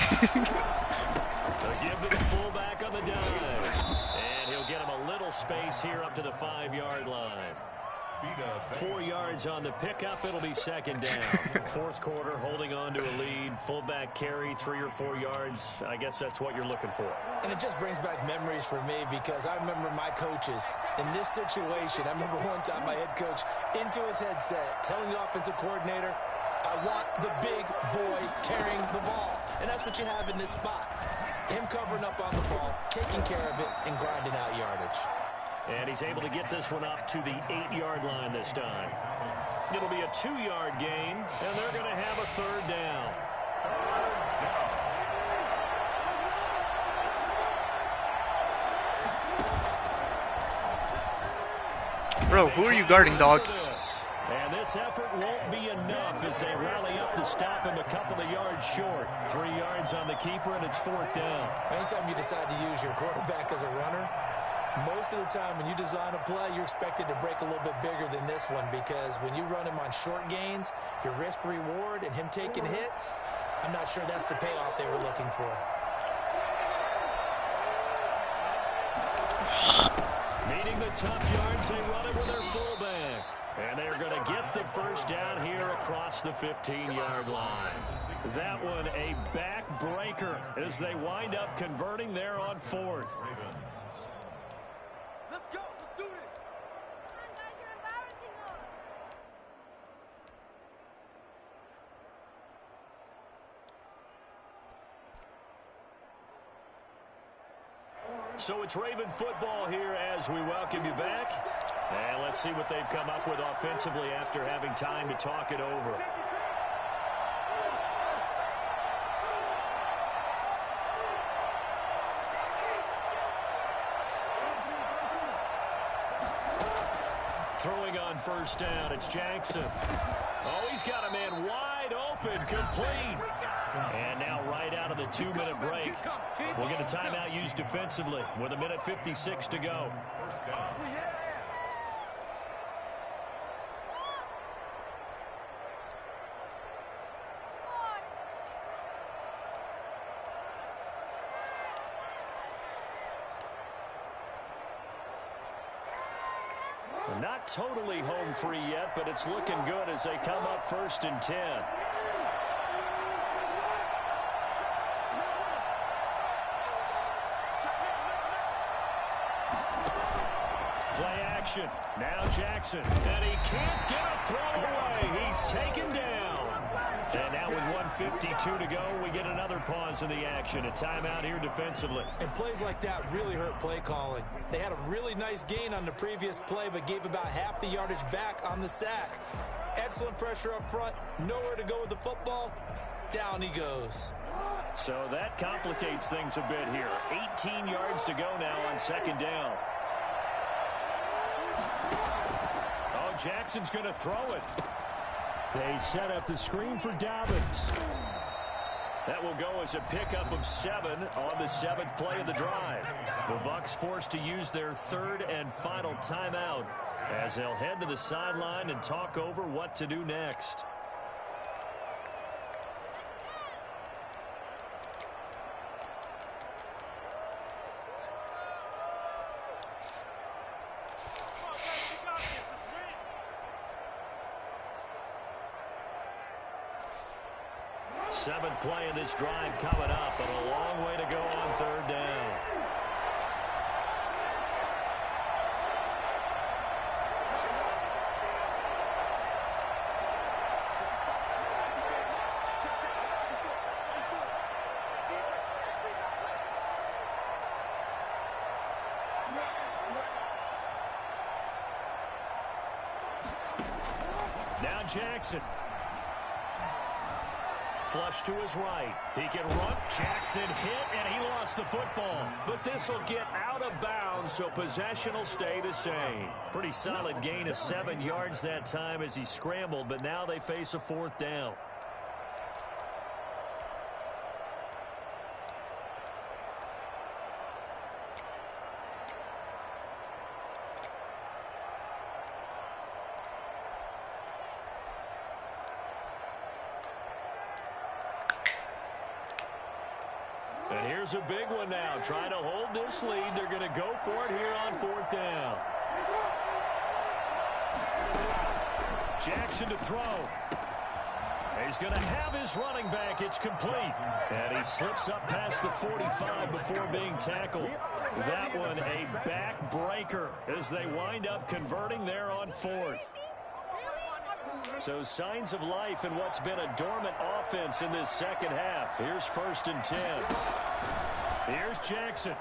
They'll give to the fullback on the dive. And he'll get him a little space here up to the 5-yard line. 4 yards on the pickup. It'll be second down. Fourth quarter, holding on to a lead. Fullback carry, 3 or 4 yards. I guess that's what you're looking for. And it just brings back memories for me because I remember my coaches in this situation. I remember one time my head coach into his headset telling the offensive coordinator, I want the big boy carrying the ball. And that's what you have in this spot. Him covering up on the ball, taking care of it, and grinding out yardage. And he's able to get this one up to the 8-yard line this time. It'll be a 2-yard gain, and they're going to have a third down. Bro, who are you guarding, dog? And this effort won't be enough as they rally up to stop him a couple of yards short. 3 yards on the keeper, and it's fourth down. Anytime you decide to use your quarterback as a runner, most of the time when you design a play, you're expected to break a little bit bigger than this one because when you run him on short gains, your risk-reward and him taking hits, I'm not sure that's the payoff they were looking for. Meeting the tough yards, they run it with their fullback. And they're going to get the first down here across the 15-yard line. That one a backbreaker as they wind up converting there on fourth. Let's go. Let's do this. Come on, guys, you're embarrassing us. So it's Raven football here as we welcome you back. And let's see what they've come up with offensively after having time to talk it over. Throwing on first down, it's Jackson. Oh, he's got a man wide open, complete. And now right out of the 2-minute break, we'll get a timeout used defensively with 1:56 to go. Not totally home free yet, but it's looking good as they come up first and 10. Play action. Now Jackson. And he can't get a throw away. He's taken down. And now with 1:52 to go, we get another pause in the action. A timeout here defensively. And plays like that really hurt play calling. They had a really nice gain on the previous play, but gave about half the yardage back on the sack. Excellent pressure up front. Nowhere to go with the football. Down he goes. So that complicates things a bit here. 18 yards to go now on second down. Oh, Jackson's going to throw it. They set up the screen for Dobbins. That will go as a pickup of 7 on the 7th play of the drive. The Bucs forced to use their third and final timeout as they'll head to the sideline and talk over what to do next. Seventh play of this drive coming up, but a long way to go on third down. Now Jackson. Flush to his right. He can run. Jackson hit, and he lost the football. But this will get out of bounds, so possession will stay the same. Pretty solid gain of 7 yards that time as he scrambled, but now they face a fourth down. And here's a big one now. Trying to hold this lead. They're going to go for it here on 4th down. Jackson to throw. He's going to have his running back. It's complete. And he slips up past the 45 before being tackled. That one a backbreaker as they wind up converting there on 4th. So signs of life in what's been a dormant offense in this second half. Here's 1st and 10. Here's Jackson.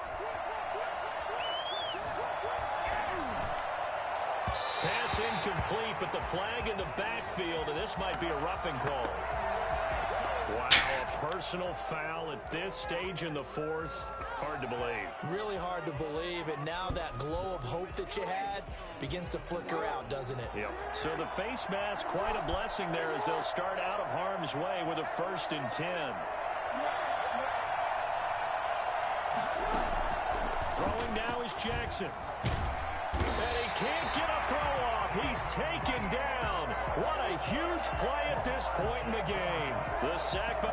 Pass incomplete, but the flag in the backfield, and this might be a roughing call. Wow, a personal foul at this stage in the 4th. Hard to believe. Really hard to believe, and now that glow of hope that you had begins to flicker out, doesn't it? Yep. So the face mask, quite a blessing there as they'll start out of harm's way with a 1st and 10. Throwing now is Jackson. And he can't get a throw off. He's taken down. What a huge play at this point in the game. The sack by...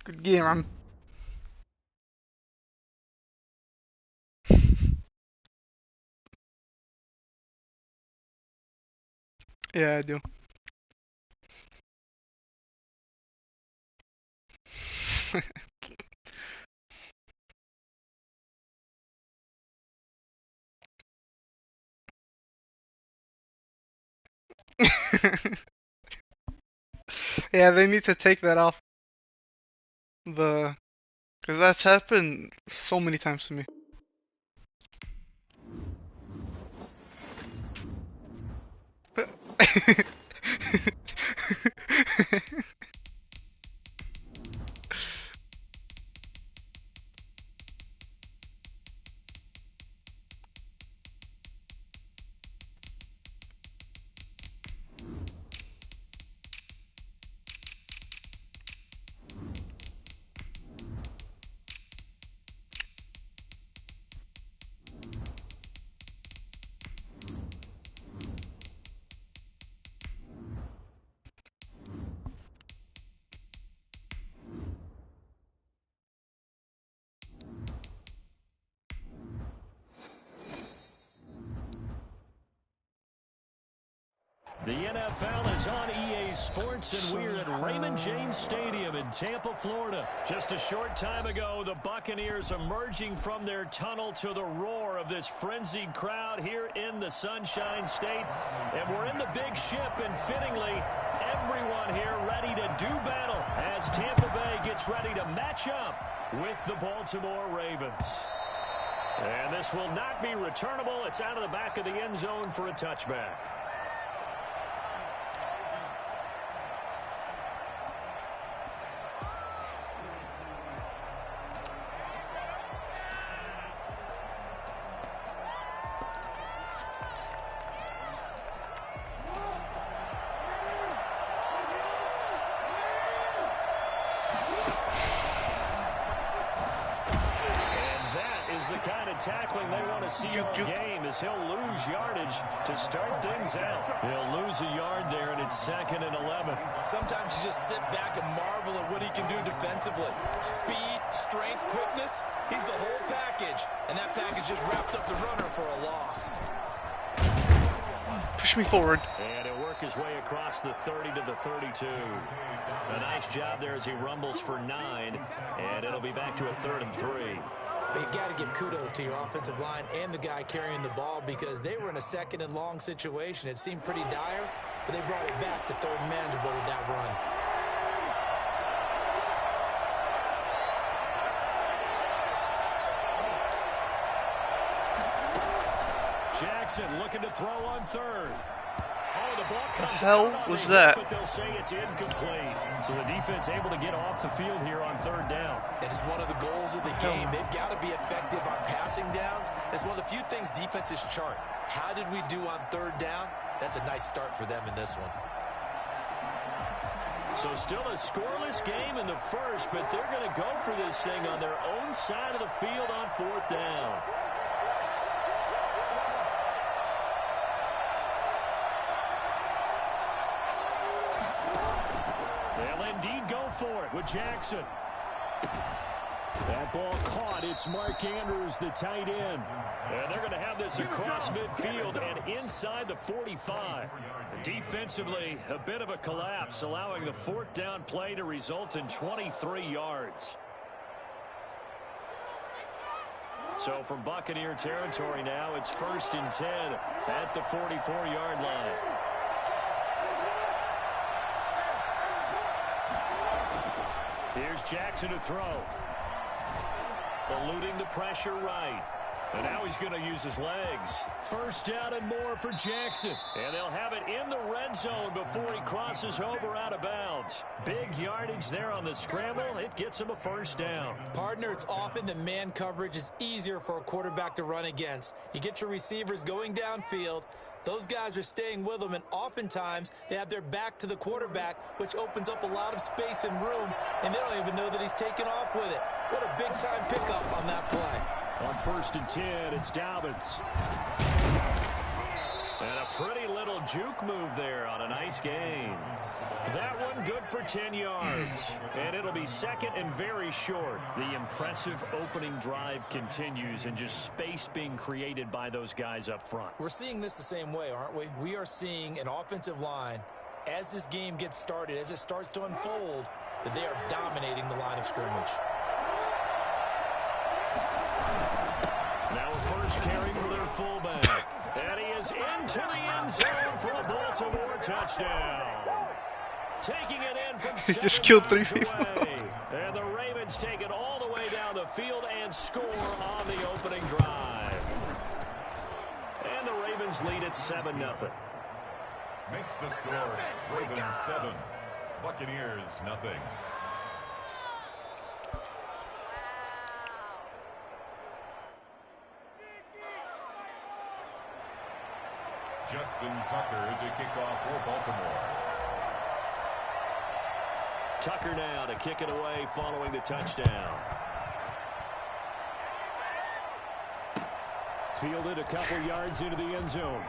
Good game, man. Yeah, I do. Yeah, they need to take that off because that's happened so many times to me. The NFL is on EA Sports, and we're at Raymond James Stadium in Tampa, Florida. Just a short time ago, the Buccaneers emerging from their tunnel to the roar of this frenzied crowd here in the Sunshine State. And we're in the big ship, and fittingly, everyone here ready to do battle as Tampa Bay gets ready to match up with the Baltimore Ravens. And this will not be returnable. It's out of the back of the end zone for a touchback. The kind of tackling they want to see all game as he'll lose yardage to start things out. He'll lose a yard there, and it's 2nd and 11. Sometimes you just sit back and marvel at what he can do defensively. Speed, strength, quickness, he's the whole package. And that package just wrapped up the runner for a loss. Push me forward. And he'll work his way across the 30 to the 32. A nice job there as he rumbles for 9, and it'll be back to a 3rd and 3. But you got to give kudos to your offensive line and the guy carrying the ball because they were in a 2nd and long situation. It seemed pretty dire, but they brought it back to 3rd and manageable with that run. Jackson looking to throw on 3rd. Oh, the ball comes what the hell out was on that? But they'll say it's incomplete. So the defense able to get off the field here on 3rd down. It is one of the goals of the game. They've got to be effective on passing downs. It's one of the few things defenses chart. How did we do on 3rd down? That's a nice start for them in this one. So still a scoreless game in the 1st, but they're going to go for this thing on their own side of the field on 4th down. indeed go for it with Jackson. That ball caught. It's Mark Andrews, the tight end. And they're going to have this across midfield and inside the 45. Defensively, a bit of a collapse, allowing the fourth down play to result in 23 yards. So from Buccaneer territory now, it's 1st and 10 at the 44-yard line. Here's Jackson to throw. Eluding the pressure right. And now he's going to use his legs. 1st down and more for Jackson. And they'll have it in the red zone before he crosses over out of bounds. Big yardage there on the scramble. It gets him a 1st down. Partner, it's often that man coverage is easier for a quarterback to run against. You get your receivers going downfield. Those guys are staying with them, and oftentimes they have their back to the quarterback, which opens up a lot of space and room, and they don't even know that he's taken off with it. What a big-time pickup on that play. On 1st and 10, it's Dobbins. And a pretty little juke move there on a nice gain. That one good for 10 yards. And it'll be 2nd and very short. The impressive opening drive continues, and just space being created by those guys up front. We're seeing this the same way, aren't we? We are seeing an offensive line, as this game gets started, as it starts to unfold, that they are dominating the line of scrimmage. Now a first carry for their fullback. And he is into the end zone for a Baltimore touchdown. Taking it in from He just killed 3 people. And the Ravens take it all the way down the field and score on the opening drive. And the Ravens lead at 7-0. Makes the score Ravens 7, Buccaneers nothing. Justin Tucker to kick off for Baltimore. Tucker now to kick it away following the touchdown. Fielded a couple yards into the end zone.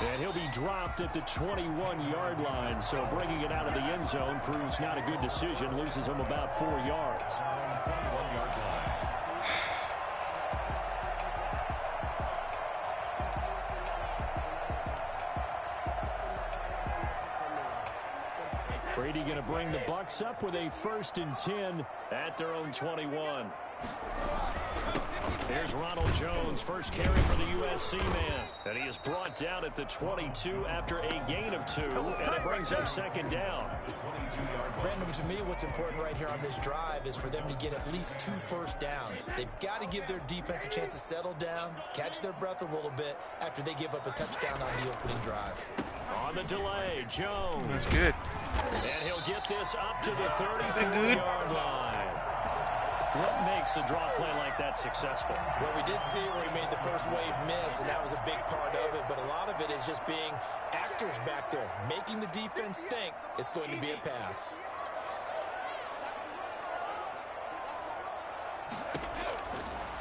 And he'll be dropped at the 21-yard line, so bringing it out of the end zone proves not a good decision. Loses him about 4 yards. 21-yard line. Brady going to bring the Bucs up with a 1st and 10 at their own 21. Here's Ronald Jones, first carry for the USC man. And he is brought down at the 22 after a gain of 2, and it brings up 2nd down. Brandon, to me, what's important right here on this drive is for them to get at least 2 first downs. They've got to give their defense a chance to settle down, catch their breath a little bit after they give up a touchdown on the opening drive. On the delay, Jones. That's good. And he'll get this up to the 34-yard line. What makes a draw play like that successful? Well, we did see where he made the first wave miss, and that was a big part of it. But a lot of it is just being actors back there, making the defense think it's going to be a pass.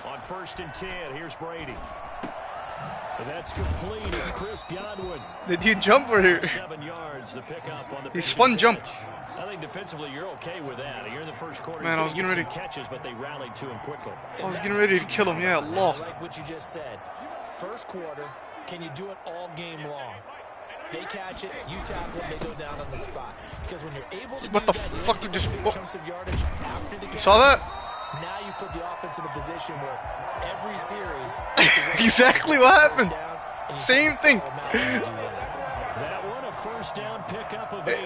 On 1st and 10, here's Brady. And that's complete. It's Chris Godwin. Did he jump or here? 7 yards, the pickup on the He spun jump. I think defensively you're okay with that. You're in the first quarter. Man, I was getting ready. Catches, but they rallied to him quickly. I was getting ready to kill him. Yeah, Allah. I like what you just said. First quarter, can you do it all game long? They catch it, you tackle it, they go down on the spot. Because when you're able to What do the that, fuck you just... big chunks of yardage after the You catch. saw that? Now you put the offense in a position where every series Exactly what happened. downs, and you Same can't thing. stall them out when you do that. That one a first down pickup of 8.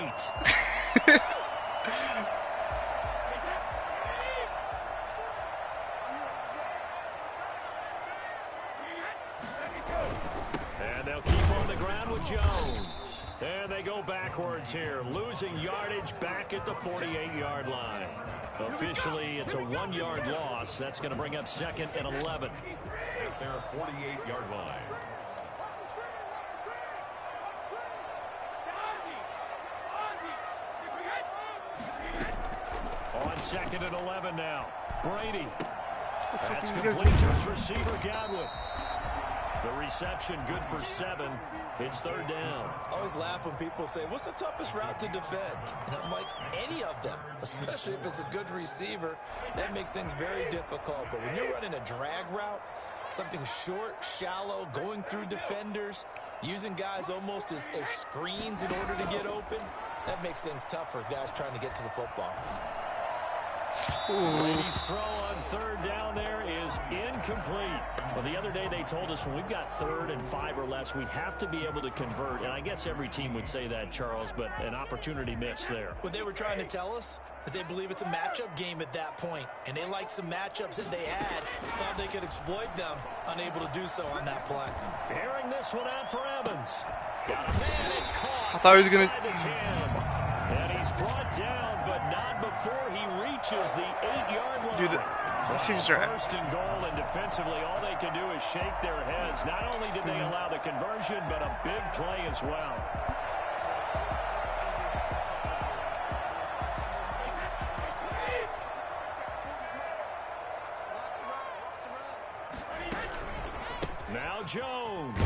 And they'll keep on the ground with Jones. And they go backwards here, losing yardage back at the 48-yard line. Officially, it's a 1-yard loss. That's going to bring up 2nd and 11. At their 48-yard line. On 2nd and 11 now. Brady. That's these complete guys to his receiver, Godwin. The reception good for 7. It's 3rd down. I always laugh when people say, what's the toughest route to defend? And I'm like, any of them, especially if it's a good receiver. That makes things very difficult. But when you're running a drag route, something short, shallow, going through defenders, using guys almost as screens in order to get open, that makes things tough for guys trying to get to the football. Brady's throw on 3rd down there is incomplete. Well, the other day they told us when we've got 3rd and 5 or less, we have to be able to convert. And I guess every team would say that, Charles, but an opportunity missed there. What they were trying to tell us is they believe it's a matchup game at that point. And they liked some matchups that they had, thought they could exploit them, unable to do so on that play. Airing this one out for Evans. Got a man, it's caught. I thought he was going to... And he's brought down, but not before he reaches the 8-yard line. Dude, First and goal, and defensively, all they can do is shake their heads. Not only did they allow the conversion, but a big play as well. Now Jones.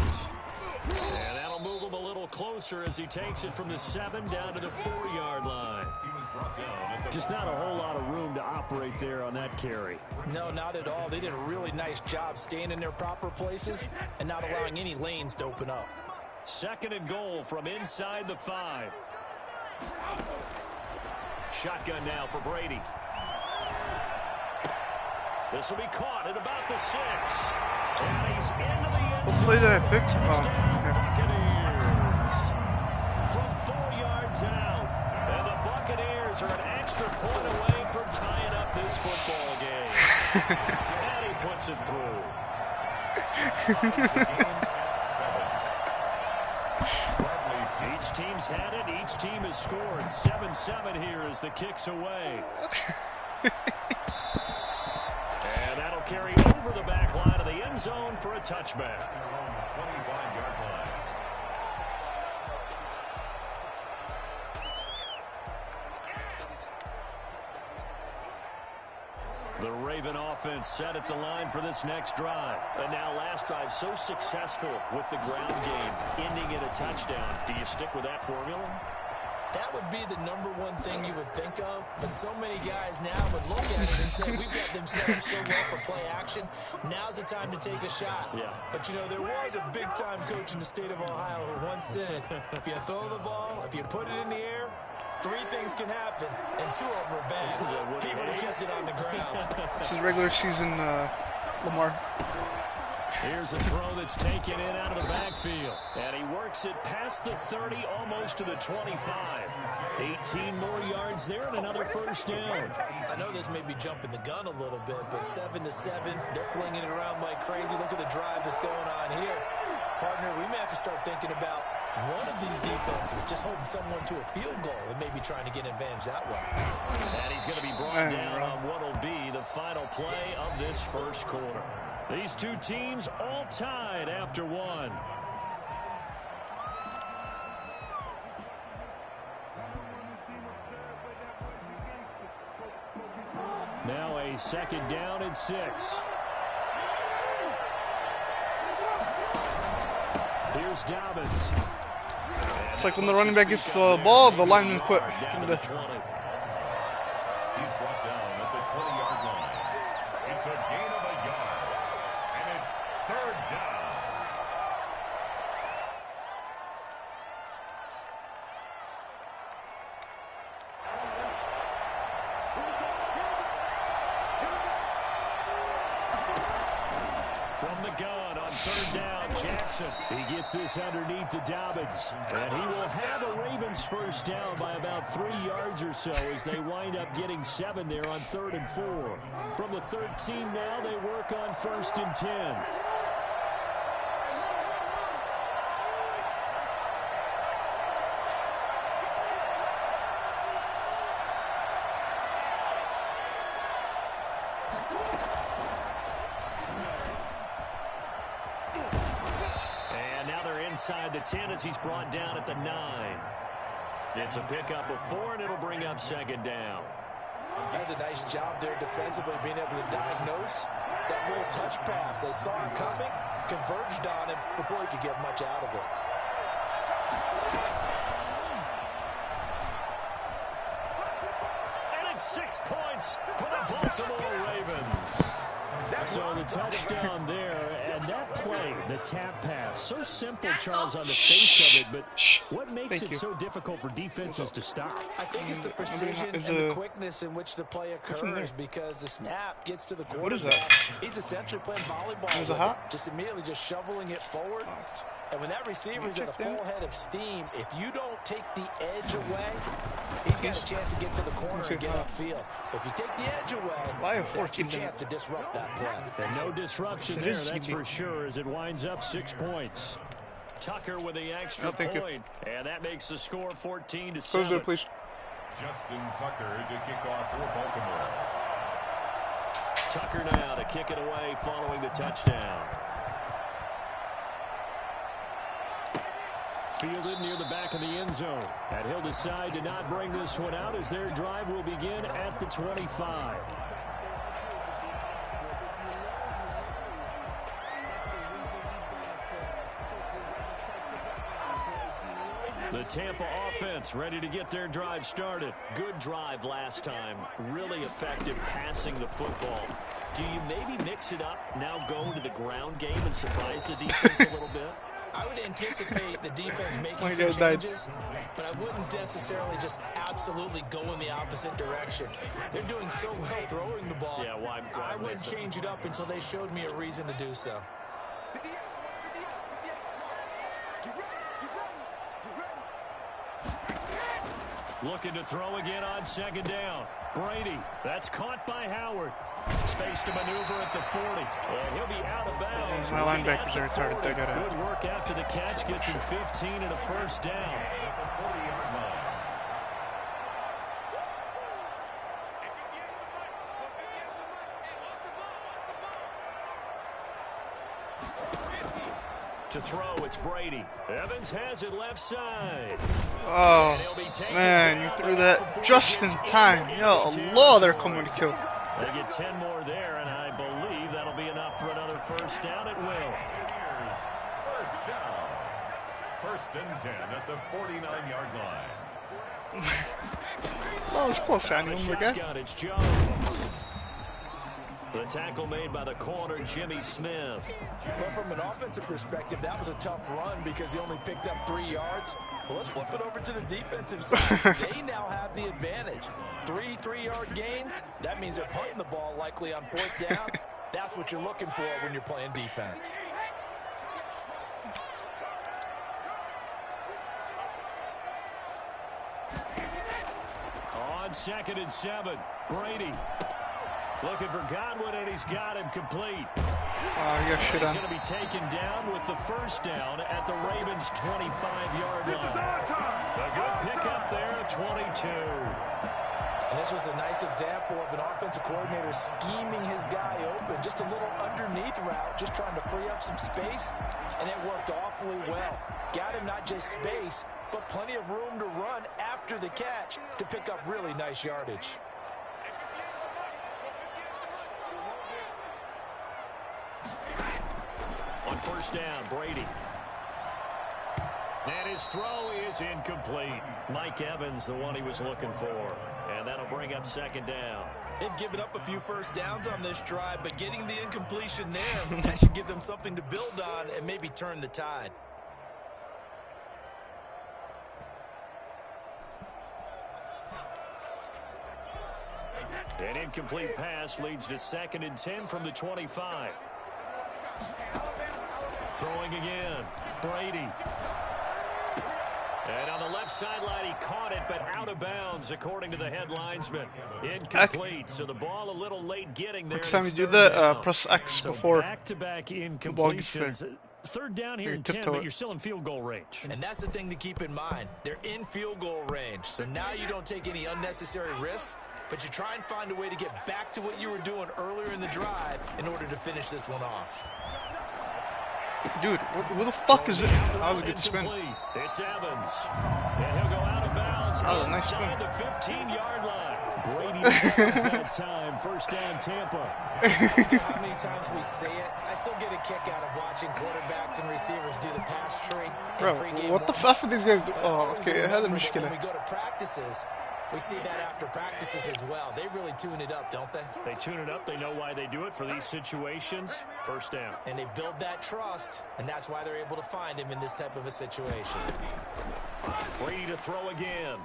And that'll move him a little closer as he takes it from the 7 down to the 4-yard line. Just not a whole lot of room to operate there on that carry. No, not at all. They did a really nice job staying in their proper places and not allowing any lanes to open up. 2nd and goal from inside the 5. Shotgun now for Brady. This will be caught at about the 6. And he's into the end zone. What play did I pick? Buccaneers. From 4 yards out. And the Buccaneers are an extra point away from tying up this football game. And he puts it through. Each team's had it. Each team has scored. 7-7 here as the kick's away. And that'll carry over the back line of the end zone for a touchback. The Raven offense set at the line for this next drive. And now last drive so successful with the ground game, ending in a touchdown. Do you stick with that formula? That would be the #1 thing you would think of, but so many guys now would look at it and say, we've got them set up so well for play action. Now's the time to take a shot. Yeah. But, you know, there was a big-time coach in the state of Ohio who once said, if you throw the ball, if you put it in the air, 3 things can happen, and 2 of them are bad. He would have kissed it on the ground. This is regular season Lamar. Here's a throw that's taken in out of the backfield. And he works it past the 30, almost to the 25. 18 more yards there and another first down. I know this may be jumping the gun a little bit, but 7-7, they're flinging it around like crazy. Look at the drive that's going on here. Partner, we may have to start thinking about one of these defenses just holding someone to a field goal and maybe trying to get an advantage that way. And he's going to be brought down on what will be the final play of this first quarter. These two teams all tied after 1. Now a 2nd down and 6. Here's Dobbins. It's like when the running back gets the ball, the lineman quit. Down to the 20. He's brought down at the 20-yard line. It's a gain of a yard, and it's 3rd down. From the gun on 3rd down, Jackson. He gets this underneath to Dobbins. And he will have a Ravens first down by about 3 yards or so as they wind up getting 7 there on 3rd and 4. From the 13 now, they work on 1st and 10. Inside the 10 as he's brought down at the 9. It's a pickup of 4, and it'll bring up 2nd down. That's a nice job there defensively, being able to diagnose that little touch pass. They saw him coming, converged on him before he could get much out of it. And it's 6 points for the Baltimore Ravens. So the touchdown there, and that play, the tap pass, so simple, Charles, on the face of it, but what makes it so difficult for defenses to stop? I think it's the precision and the quickness in which the play occurs, because the snap gets to the quarterback. He's essentially playing volleyball with it, just immediately just shoveling it forward. And when that receiver's at a full head of steam, if you don't take the edge away, he's got a chance to get to the corner and get upfield. If you take the edge away, there's a chance to disrupt that play. And no disruption there, that's for sure, as it winds up 6 points. Tucker with the extra point, and that makes the score 14-7. Close it, please. Justin Tucker to kick off for Baltimore. Tucker now to kick it away following the touchdown. Fielded near the back of the end zone. And he'll decide to not bring this one out as their drive will begin at the 25. The Tampa offense ready to get their drive started. Good drive last time. Really effective passing the football. Do you maybe mix it up, now go to the ground game and surprise the defense a little bit? I would anticipate the defense making some changes, but I wouldn't necessarily just absolutely go in the opposite direction. They're doing so well throwing the ball. Yeah, why I wouldn't change it up until they showed me a reason to do so. Looking to throw again on second down. Brady, that's caught by Howard. Space to maneuver at the 40. And he'll be out of bounds. My linebackers are retarded. They got Good work after the catch. Gets him 15 and a first down. To throw, it's Brady. Evans has it left side. Oh, man, you threw that just in time. Ya Allah, they're coming to kill. They get 10 more there, and I believe that'll be enough for another first down. It will. First down. First and 10 at the 49-yard line. That was close, Daniel. It's Jones. The tackle made by the corner, Jimmy Smith. But from an offensive perspective, that was a tough run because he only picked up 3 yards. Well, let's flip it over to the defensive side. They now have the advantage. 3 3-yard gains. That means they're punting the ball likely on 4th down. That's what you're looking for when you're playing defense. On 2nd and 7, Brady. Looking for Godwin, and he's got him complete. He's going to be taken down with the first down at the Ravens' 25-yard line. A good pickup there, 22. And this was a nice example of an offensive coordinator scheming his guy open. Just a little underneath route, just trying to free up some space, and it worked awfully well. Got him not just space, but plenty of room to run after the catch to pick up really nice yardage. On first down, Brady. And his throw is incomplete. Mike Evans, the one he was looking for. And that'll bring up 2nd down. They've given up a few first downs on this drive, but getting the incompletion there, that should give them something to build on and maybe turn the tide. An incomplete pass leads to 2nd and 10 from the 25. Throwing again, Brady. And on the left sideline, he caught it, but out of bounds, according to the head linesman. Incomplete, so the ball a little late getting there. Next time you do that, press X before back-to-back the ball gets there. incompletions. 3rd down here in 10, but you're still in field goal range. And that's the thing to keep in mind. They're in field goal range, so now you don't take any unnecessary risks, but you try and find a way to get back to what you were doing earlier in the drive in order to finish this one off. Dude, who the fuck is it? That was a good spin. It's Evans. And he'll go out of bounds It's Oh, nice spin. inside the 15-yard line. Brady wins that time. First down, Tampa. I don't care how many times we say it, I still get a kick out of watching quarterbacks and receivers do the pass tree. Bro, what the fuck are these guys do? Oh, okay, هذا When المشكلة. we go to practices, we see that after practices as well. They really tune it up, don't they? They tune it up. They know why they do it for these situations. First down. And they build that trust, and that's why they're able to find him in this type of a situation. Brady to throw again.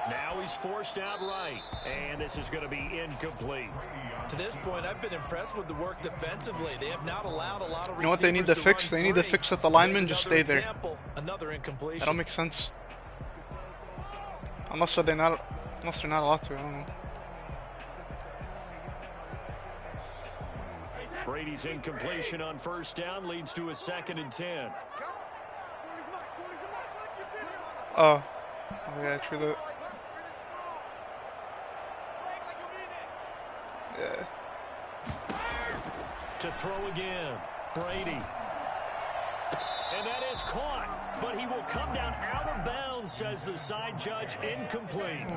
Now he's forced out right, and this is going to be incomplete. To this point, I've been impressed with the work defensively. They have not allowed a lot of receivers. You know what they need to fix? They need to fix that the linemen just stay there. Another incompletion. That don't make sense. Unless they're not allowed to. I don't know. Brady's incompletion on first down leads to a 2nd and 10. Oh yeah, true that. Yeah. To throw again, Brady. And that is caught, but he will come down out of bounds, says the side judge. Incomplete.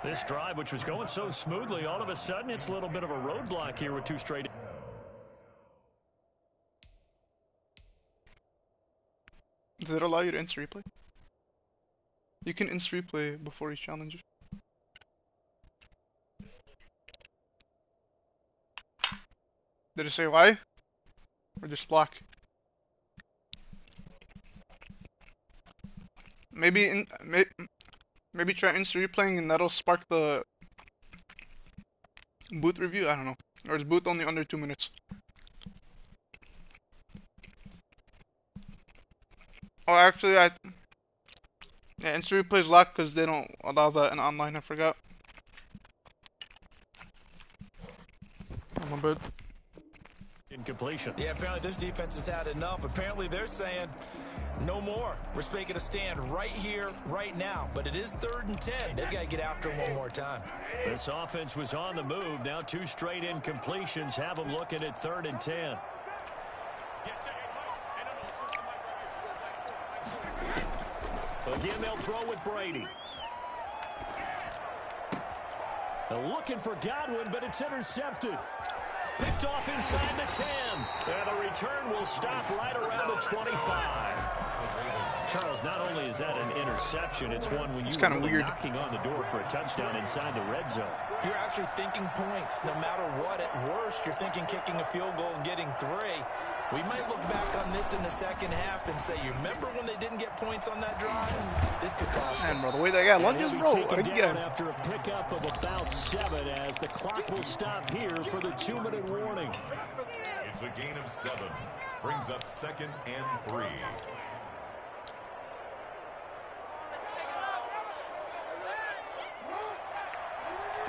This drive, which was going so smoothly, all of a sudden it's a little bit of a roadblock here with 2 straight. Does it allow you to instant replay? You can instant replay before each challenge. Did it say why? Or just lock? Maybe maybe try instant replaying and that'll spark the booth review. I don't know. Or is booth only under 2 minutes? Oh, actually, yeah, instant replay is locked because they don't allow that in online. I forgot. Oh, my bad. Incompletion. Yeah, apparently this defense has had enough. Apparently they're saying no more. We're making a stand right here, right now. But it is 3rd and 10. They've got to get after him one more time. This offense was on the move. Now 2 straight incompletions have them looking at 3rd and 10. Again, they'll throw with Brady. They're looking for Godwin, but it's intercepted. Picked off inside the 10. And the return will stop right around the 25. Charles, not only is that an interception, it's one when you're really weird. knocking on the door for a touchdown inside the red zone. You're actually thinking points. No matter what, at worst, you're thinking kicking a field goal and getting 3. We might look back on this in the second half and say, you remember when they didn't get points on that drive? This could cost them. Man, bro, the way they got lunges, bro. Again, after a pickup of about 7 as the clock will stop here for the 2-minute warning. It's a gain of 7. Brings up 2nd and 3.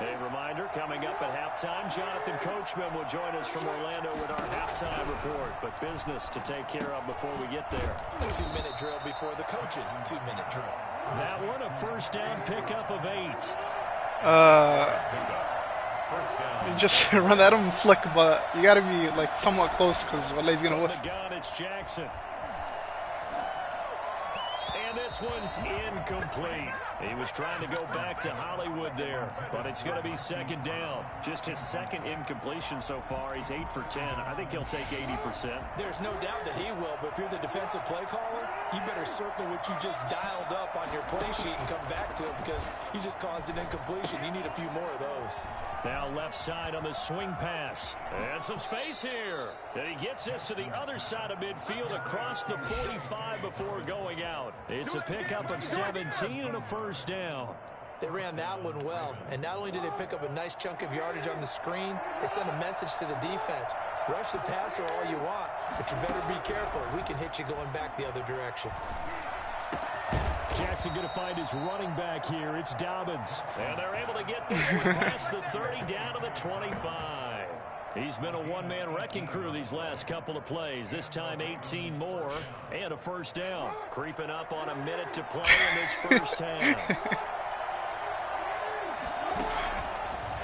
A reminder, coming up at halftime, Jonathan Coachman will join us from Orlando with our halftime report. But business to take care of before we get there. A 2-minute drill before the coach's 2-minute drill. That one, a first down pickup of 8. You just run at him and flick, but you gotta be like somewhat close because Wallay's gonna whiff. From the gun, it's Jackson. And this one's incomplete. He was trying to go back to Hollywood there, but it's going to be 2nd down. Just his 2nd incompletion so far. He's 8 for 10. I think he'll take 80%. There's no doubt that he will, but if you're the defensive play caller, you better circle what you just dialed up on your play sheet and come back to it because you just caused an incompletion. You need a few more of those. Now left side on the swing pass. And some space here. And he gets this to the other side of midfield across the 45 before going out. It's a pickup of 17 and a first down. They ran that one well, and not only did they pick up a nice chunk of yardage on the screen, they sent a message to the defense. Rush the passer all you want, but you better be careful. We can hit you going back the other direction. Jackson going to find his running back here. It's Dobbins. And they're able to get this one past the 30 down to the 25. He's been a one-man wrecking crew these last couple of plays. This time 18 more and a first down. Creeping up on a minute to play in this first half.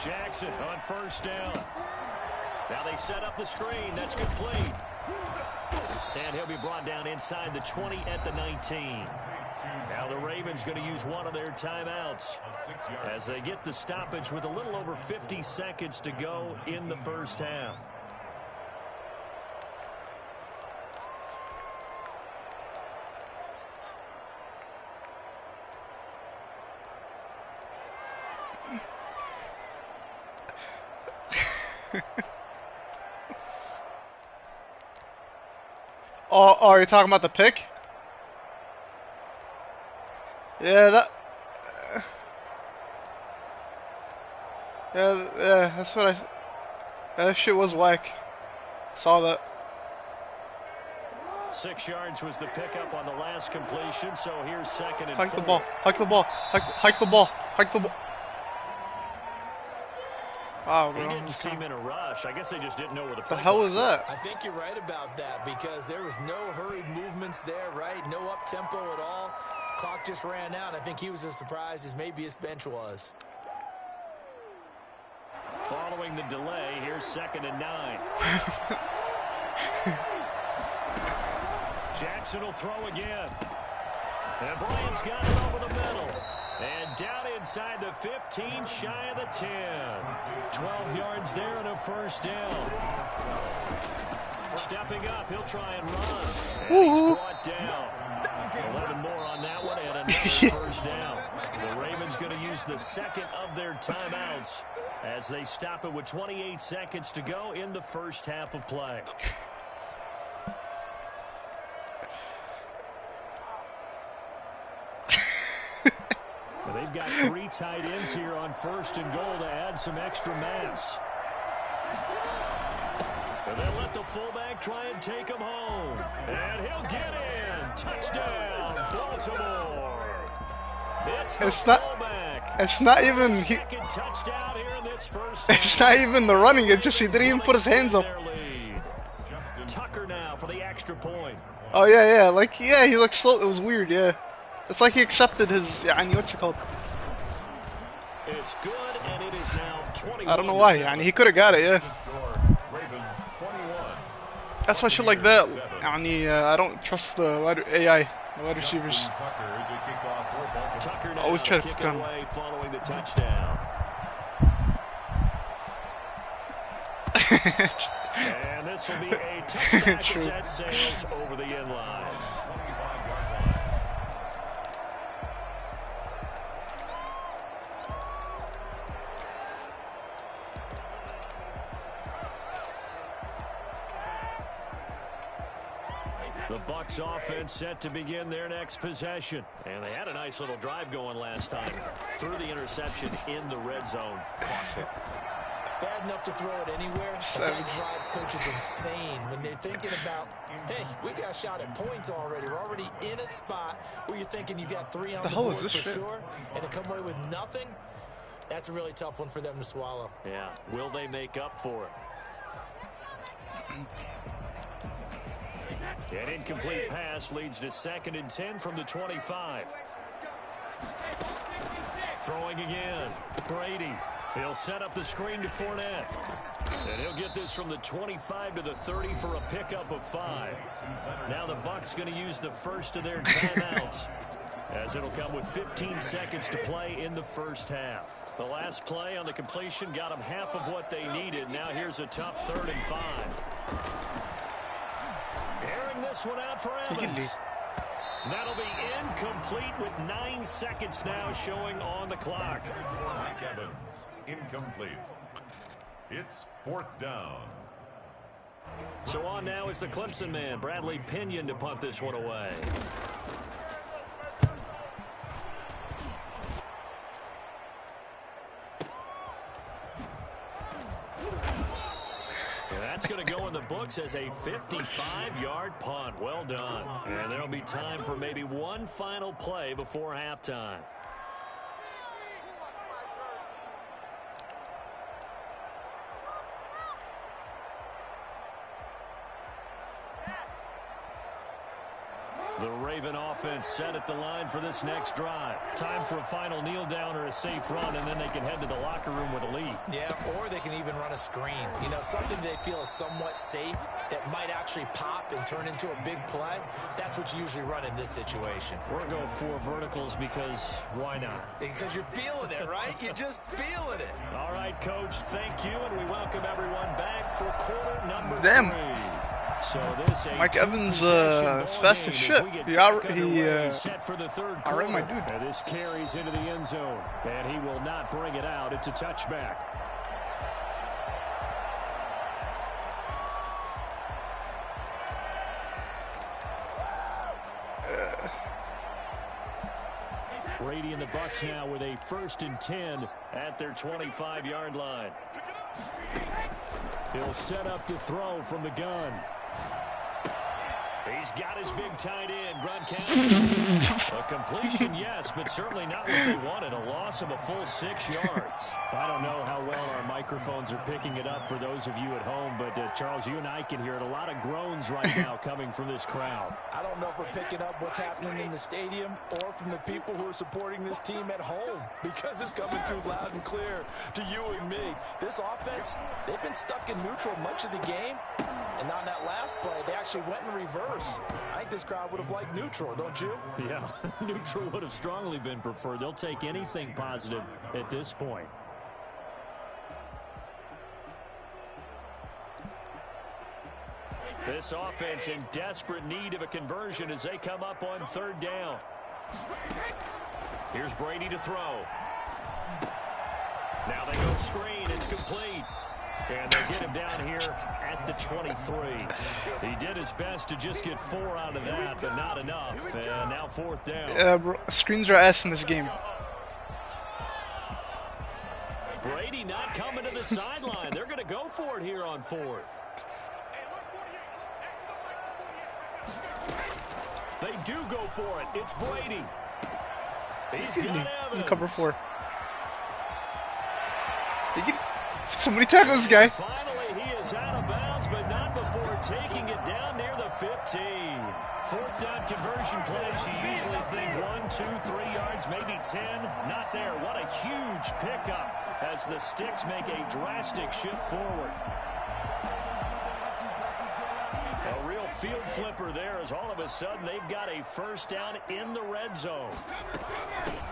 Jackson on first down. Now they set up the screen. That's complete. And he'll be brought down inside the 20 at the 19. Now the Ravens going to use one of their timeouts as they get the stoppage with a little over 50 seconds to go in the first half. Oh, you're talking about the pick? Yeah, yeah, that's what that shit was whack. Saw that. 6 yards was the pickup on the last completion, so here's second and Hike the 4. ball, hike the ball, hike the ball, hike the ball. Wow, He bro. didn't seem in a rush. I guess they just didn't know where the The hell was that? I think you're right about that because there was no hurried movements there, right? No up-tempo at all. Clock just ran out. I think he was as surprised as maybe his bench was. Following the delay, here's second and 9. Jackson will throw again. And Bryant's got it over the middle. And down inside the 15, shy of the 10. 12 yards there and a first down. Stepping up, he'll try and run. And he's brought down. 11 more on that one and another first down. The Ravens going to use the second of their timeouts as they stop it with 28 seconds to go in the first half of play. They've got 3 tight ends here on first and goal to add some extra mass. And they'll let the fullback try and take him home. And he'll get in. Touchdown, Baltimore. It's the fullback. It's not even Second touchdown here in this first it's half. not even the running. It's just he didn't even put his hands up. Tucker now for the extra point. Oh yeah, like he looked slow. It was weird. Yeah, it's like he accepted his. what's it called? It's good, and it is now 21. I don't know why. He could have got it. Yeah. That's why shit like that. I don't trust the AI, the wide receivers. Tucker I always try to kick pick on. away following the touchdown. And this will be a touchback as that sails over the end line. The Bucs offense set to begin their next possession. And they had a nice little drive going last time. Threw the interception in the red zone. Costly. Bad enough to throw it anywhere. But that drives coaches insane when they're thinking about, hey, we got a shot at points already. We're already in a spot where you're thinking you got 3 on the board for sure. And to come away with nothing, that's a really tough one for them to swallow. Yeah. Will they make up for it? An incomplete pass leads to second and 10 from the 25. Throwing again. Brady. He'll set up the screen to Fournette. And he'll get this from the 25 to the 30 for a pickup of 5. Now the Bucs going to use the first of their timeouts as it'll come with 15 seconds to play in the first half. The last play on the completion got them half of what they needed. Now here's a tough 3rd and 5. Airing this one out for Evans. That'll be incomplete with 9 seconds now showing on the clock. Evans, incomplete. It's 4th down. So on now is the Clemson man, Bradley Pinion, to punt this one away. That's going to go in the books as a 55-yard punt. Well done. And there'll be time for maybe one final play before halftime. The Raven offense set at the line for this next drive. Time for a final kneel down or a safe run, and then they can head to the locker room with a lead. Yeah, or they can even run a screen. You know, something they feel is somewhat safe that might actually pop and turn into a big play. That's what you usually run in this situation. We're going 4 verticals because why not? Because you're feeling it, right? You're just feeling it. All right, Coach, thank you, and we welcome everyone back for quarter number 3. So this Mike Evans is fast as shit. He already my dude. And this carries into the end zone, and he will not bring it out. It's a touchback. Brady and the Bucs now with a 1st and 10 at their 25-yard line. He'll set up to throw from the gun. He's got his big tight end, Gronkowski. A completion, yes, but certainly not what they wanted. A loss of a full 6 yards. I don't know how well our microphones are picking it up for those of you at home, but Charles, you and I can hear it. A lot of groans right now coming from this crowd. I don't know if we're picking up what's happening in the stadium or from the people who are supporting this team at home, because it's coming through loud and clear to you and me. This offense, they've been stuck in neutral much of the game, and on that last play, they actually went in reverse. I think this crowd would have liked neutral, don't you? Yeah, neutral would have strongly been preferred. They'll take anything positive at this point. This offense in desperate need of a conversion as they come up on 3rd down. Here's Brady to throw. Now they go screen. It's complete. And they get him down here at the 23. He did his best to just get 4 out of that, but not enough. And now 4th down. Yeah, bro, screens are ass in this game. Brady not coming to the sideline. They're going to go for it here on 4th. They do go for it. It's Brady. He's got Evans. Cover 4. So many tackles, this guy. Finally, he is out of bounds, but not before taking it down near the 15. 4th down conversion plays, you usually think 1, 2, 3 yards, maybe 10. Not there. What a huge pickup as the Sticks make a drastic shift forward. A real field flipper there as all of a sudden they've got a 1st down in the red zone.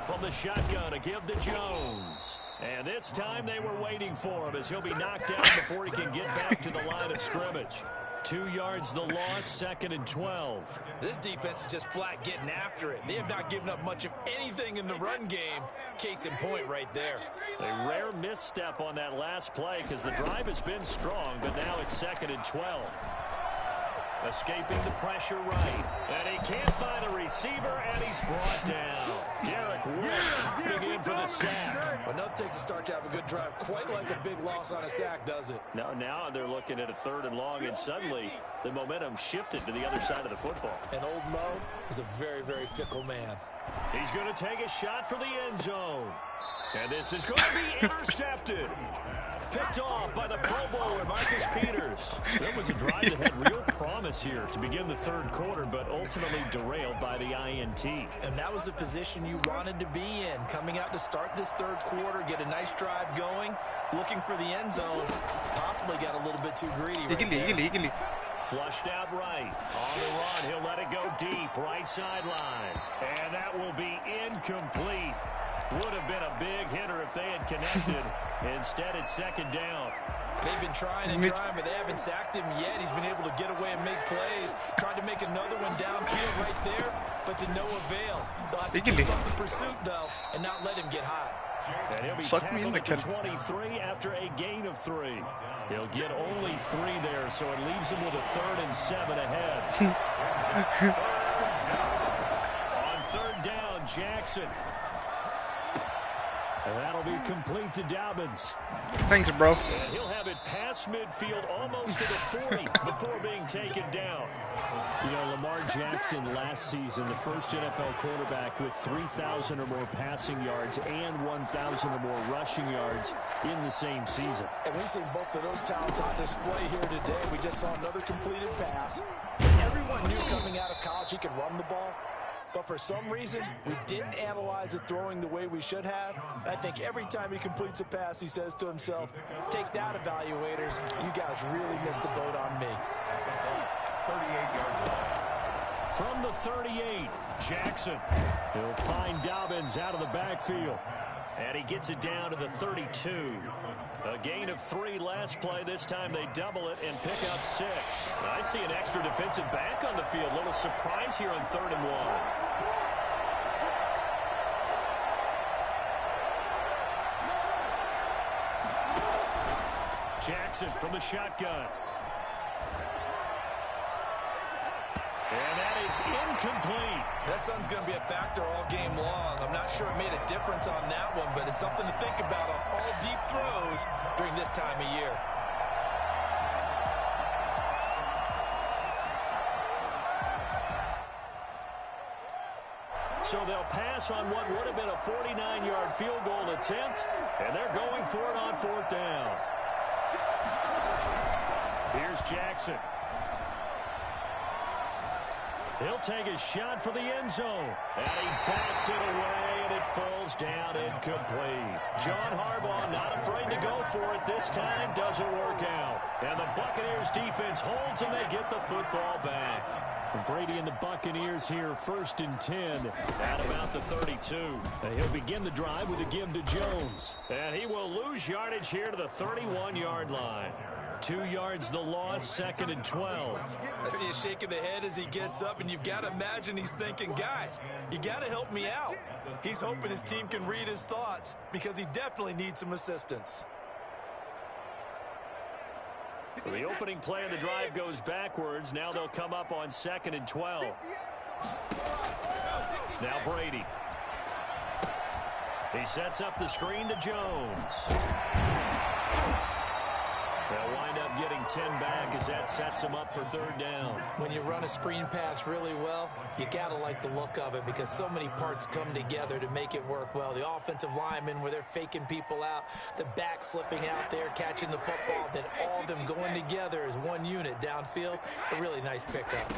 From the shotgun, a give to Jones. And this time they were waiting for him as he'll be knocked down before he can get back to the line of scrimmage. 2 yards the loss, 2nd and 12. This defense is just flat getting after it. They have not given up much of anything in the run game. Case in point right there. A rare misstep on that last play because the drive has been strong, but now it's 2nd and 12. Escaping the pressure right. And he can't find a receiver, and he's brought down. Derek Wolf getting in for the sack. Enough takes a start to have a good drive. Quite like a big loss on a sack, does it? Now they're looking at a 3rd and long, and suddenly the momentum shifted to the other side of the football. And old Mo is a very, very fickle man. He's going to take a shot for the end zone. And this is going to be intercepted. Picked off by the Pro Bowler, Marcus Peters. There was a drive that had real promise here to begin the 3rd quarter, but ultimately derailed by the INT. And that was the position you wanted to be in. Coming out to start this 3rd quarter, get a nice drive going, looking for the end zone. Possibly got a little bit too greedy right there. Flushed out right. On the run, he'll let it go deep, right sideline. And that will be incomplete. Would have been a big hitter if they had connected. Instead, it's 2nd down. They've been trying and trying, but they haven't sacked him yet. He's been able to get away and make plays. Tried to make another one downfield right there, but to no avail. They'll have to keep up the pursuit, though, and not let him get hot. And he'll be tackled at the 23 after a gain of 3. He'll get only 3 there, so it leaves him with a 3rd and 7 ahead. On 3rd down, Jackson. And that'll be complete to Dobbins. Thanks, bro. And he'll have it past midfield, almost to the 40, before being taken down. You know, Lamar Jackson last season, the first NFL quarterback with 3,000 or more passing yards and 1,000 or more rushing yards in the same season. And we've seen both of those talents on display here today. We just saw another completed pass. Everyone knew coming out of college he could run the ball. But for some reason, we didn't analyze it throwing the way we should have. I think every time he completes a pass, he says to himself, take that, evaluators. You guys really missed the boat on me. 38-yard line. From the 38, Jackson. He'll find Dobbins out of the backfield. And he gets it down to the 32. A gain of 3 last play. This time they double it and pick up 6. I see an extra defensive back on the field. A little surprise here on 3rd and 1. Jackson from the shotgun. And that is incomplete. That sun's going to be a factor all game long. I'm not sure it made a difference on that one, but it's something to think about on all deep throws during this time of year. So they'll pass on what would have been a 49-yard field goal attempt, and they're going for it on 4th down. Here's Jackson. He'll take a shot for the end zone. And he backs it away, and it falls down incomplete. John Harbaugh not afraid to go for it this time. Doesn't work out. And the Buccaneers defense holds, and they get the football back. Brady and the Buccaneers here, 1st and 10 at about the 32. He'll begin the drive with a give to Jones. And he will lose yardage here to the 31-yard line. 2 yards the loss, 2nd and 12. I see a shake of the head as he gets up, and you've got to imagine he's thinking, guys, you got to help me out. He's hoping his team can read his thoughts because he definitely needs some assistance. So the opening play of the drive goes backwards. Now they'll come up on 2nd and 12. Now Brady. He sets up the screen to Jones. They'll wind up getting 10 back as that sets him up for 3rd down. When you run a screen pass really well, you got to like the look of it because so many parts come together to make it work well. The offensive linemen where they're faking people out, the back slipping out there, catching the football, then all of them going together as one unit downfield. A really nice pickup.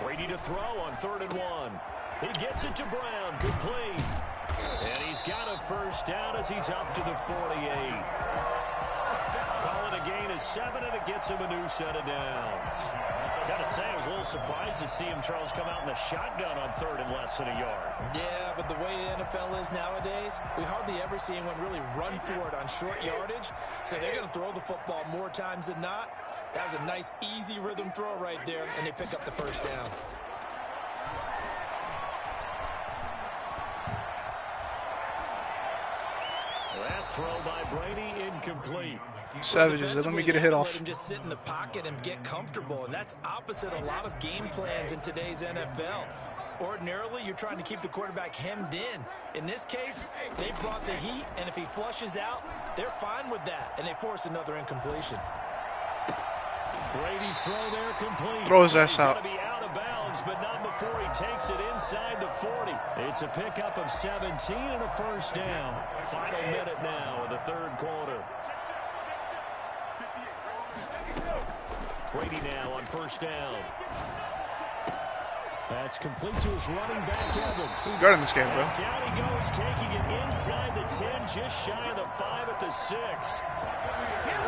Brady to throw on 3rd and 1. He gets it to Brown, complete. And he's got a 1st down as he's up to the 48. Call it a gain of 7, and it gets him a new set of downs. Gotta say, I was a little surprised to see him, Charles, come out in the shotgun on 3rd and less than a yard. Yeah, but the way the NFL is nowadays, we hardly ever see anyone really run for it on short yardage. So they're going to throw the football more times than not. That was a nice, easy rhythm throw right there, and they pick up the 1st down. That throw by Brady incomplete. Savages, let me get a hit off. Let him just sit in the pocket and get comfortable, and that's opposite a lot of game plans in today's NFL. Ordinarily, you're trying to keep the quarterback hemmed in. In this case, they brought the heat, and if he flushes out, they're fine with that, and they force another incompletion. Brady's throw there complete. Throw his ass out. He's going to be out of bounds, but not before he takes it inside the 40. It's a pickup of 17 and a 1st down. Final minute now in the 3rd quarter. Brady now on 1st down. That's complete to his running back, Evans. Who's guarding this game, bro? And down he goes, taking it inside the 10, just shy of the 5 at the 6.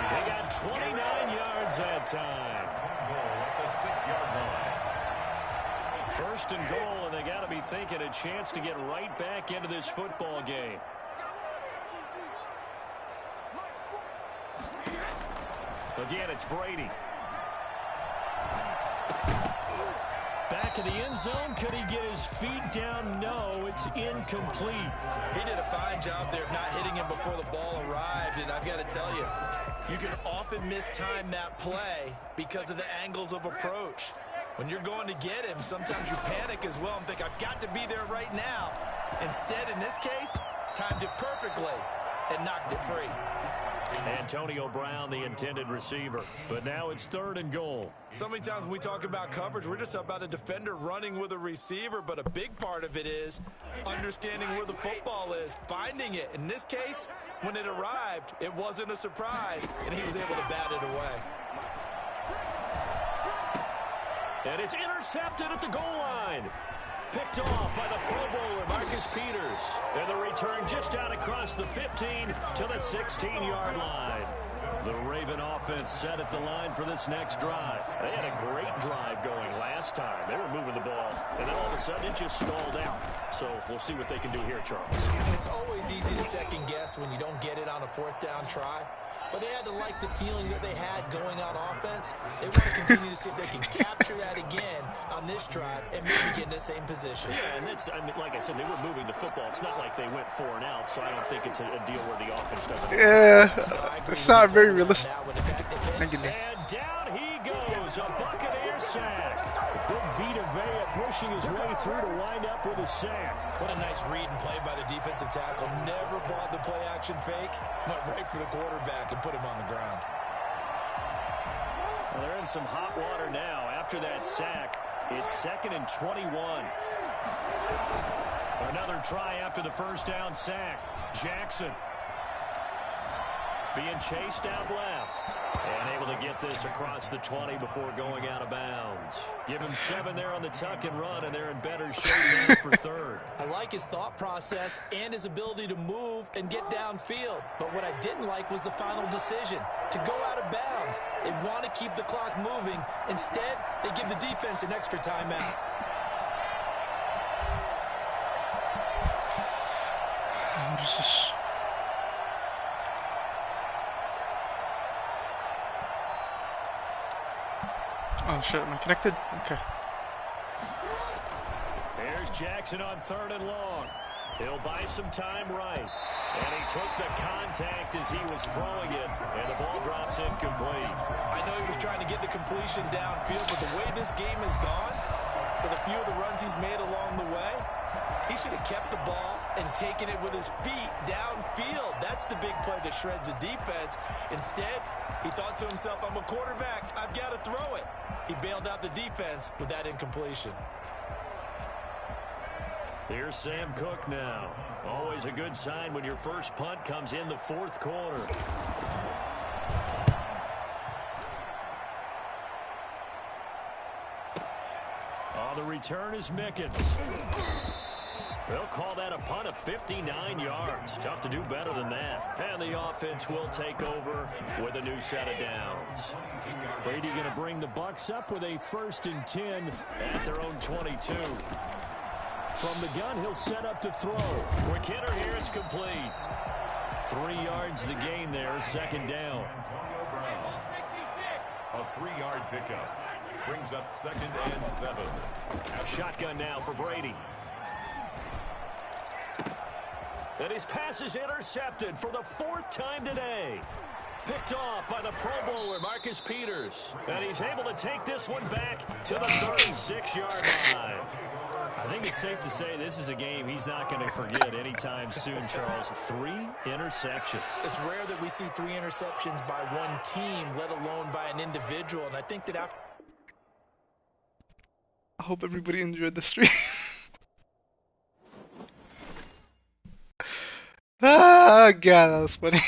They got 29 yards that time. At the 6-yard line. 1st and goal, and they got to be thinking a chance to get right back into this football game. Again, it's Brady. Back in the end zone. Could he get his feet down? No, it's incomplete. He did a fine job there of not hitting him before the ball arrived, and I've got to tell you, you can often mistime that play because of the angles of approach. When you're going to get him, sometimes you panic as well and think, I've got to be there right now. Instead, in this case, timed it perfectly and knocked it free. Antonio Brown, the intended receiver. But now it's 3rd and goal. So many times when we talk about coverage, we're just about a defender running with a receiver, but a big part of it is understanding where the football is, finding it. In this case, when it arrived, it wasn't a surprise, and he was able to bat it away. And it's intercepted at the goal line. Picked off by the Pro Bowler, Marcus Peters. And the return just out across the 15 to the 16-yard line. The Raven offense set at the line for this next drive. They had a great drive going last time. They were moving the ball, and then all of a sudden it just stalled out. So we'll see what they can do here, Charles. It's always easy to second guess when you don't get it on a fourth down try. But they had to like the feeling that they had going on offense. They want to continue to see if they can capture that again on this drive and maybe get in the same position. Yeah, and it's, I mean, like I said, they were moving the football. It's not like they went 4 and out, so I don't think it's a deal where the offense doesn't. Yeah, it's not very realistic. And down he goes, a Buccaneer sack. Big Vita Vea pushing his way through to wind up with a sack. What a nice read and play by the defensive tackle. Never bought the play-action fake. Went right for the quarterback and put him on the ground. Well, they're in some hot water now. After that sack, it's 2nd and 21. Another try after the first down sack. Jackson being chased out left. And able to get this across the 20 before going out of bounds. Give him 7 there on the tuck and run, and they're in better shape now for 3rd. I like his thought process and his ability to move and get downfield. But what I didn't like was the final decision, to go out of bounds. They want to keep the clock moving. Instead, they give the defense an extra timeout. Oh shit, am I connected? Okay. There's Jackson on 3rd and long. He'll buy some time right. And he took the contact as he was throwing it, and the ball drops incomplete. I know he was trying to get the completion downfield, but the way this game has gone, with a few of the runs he's made along the way, he should have kept the ball and taken it with his feet downfield. That's the big play that shreds the defense. Instead, he thought to himself, I'm a quarterback, I've got to throw it. He bailed out the defense with that incompletion. Here's Sam Cook now. Always a good sign when your first punt comes in the 4th quarter. Oh, the return is Mickens. They'll call that a punt of 59 yards. Tough to do better than that. And the offense will take over with a new set of downs. Brady going to bring the Bucs up with a 1st and 10 at their own 22. From the gun, he'll set up to throw. Quick hitter here, it's complete. 3 yards the gain there, 2nd down. A 3-yard pickup brings up 2nd and 7. Shotgun now for Brady. And his pass is intercepted for the 4th time today. Picked off by the Pro Bowler, Marcus Peters. And he's able to take this one back to the 36-yard line. I think it's safe to say this is a game he's not going to forget anytime soon, Charles. 3 interceptions. It's rare that we see 3 interceptions by one team, let alone by an individual. And I think that after... I hope everybody enjoyed the stream. Ah, God, that was funny.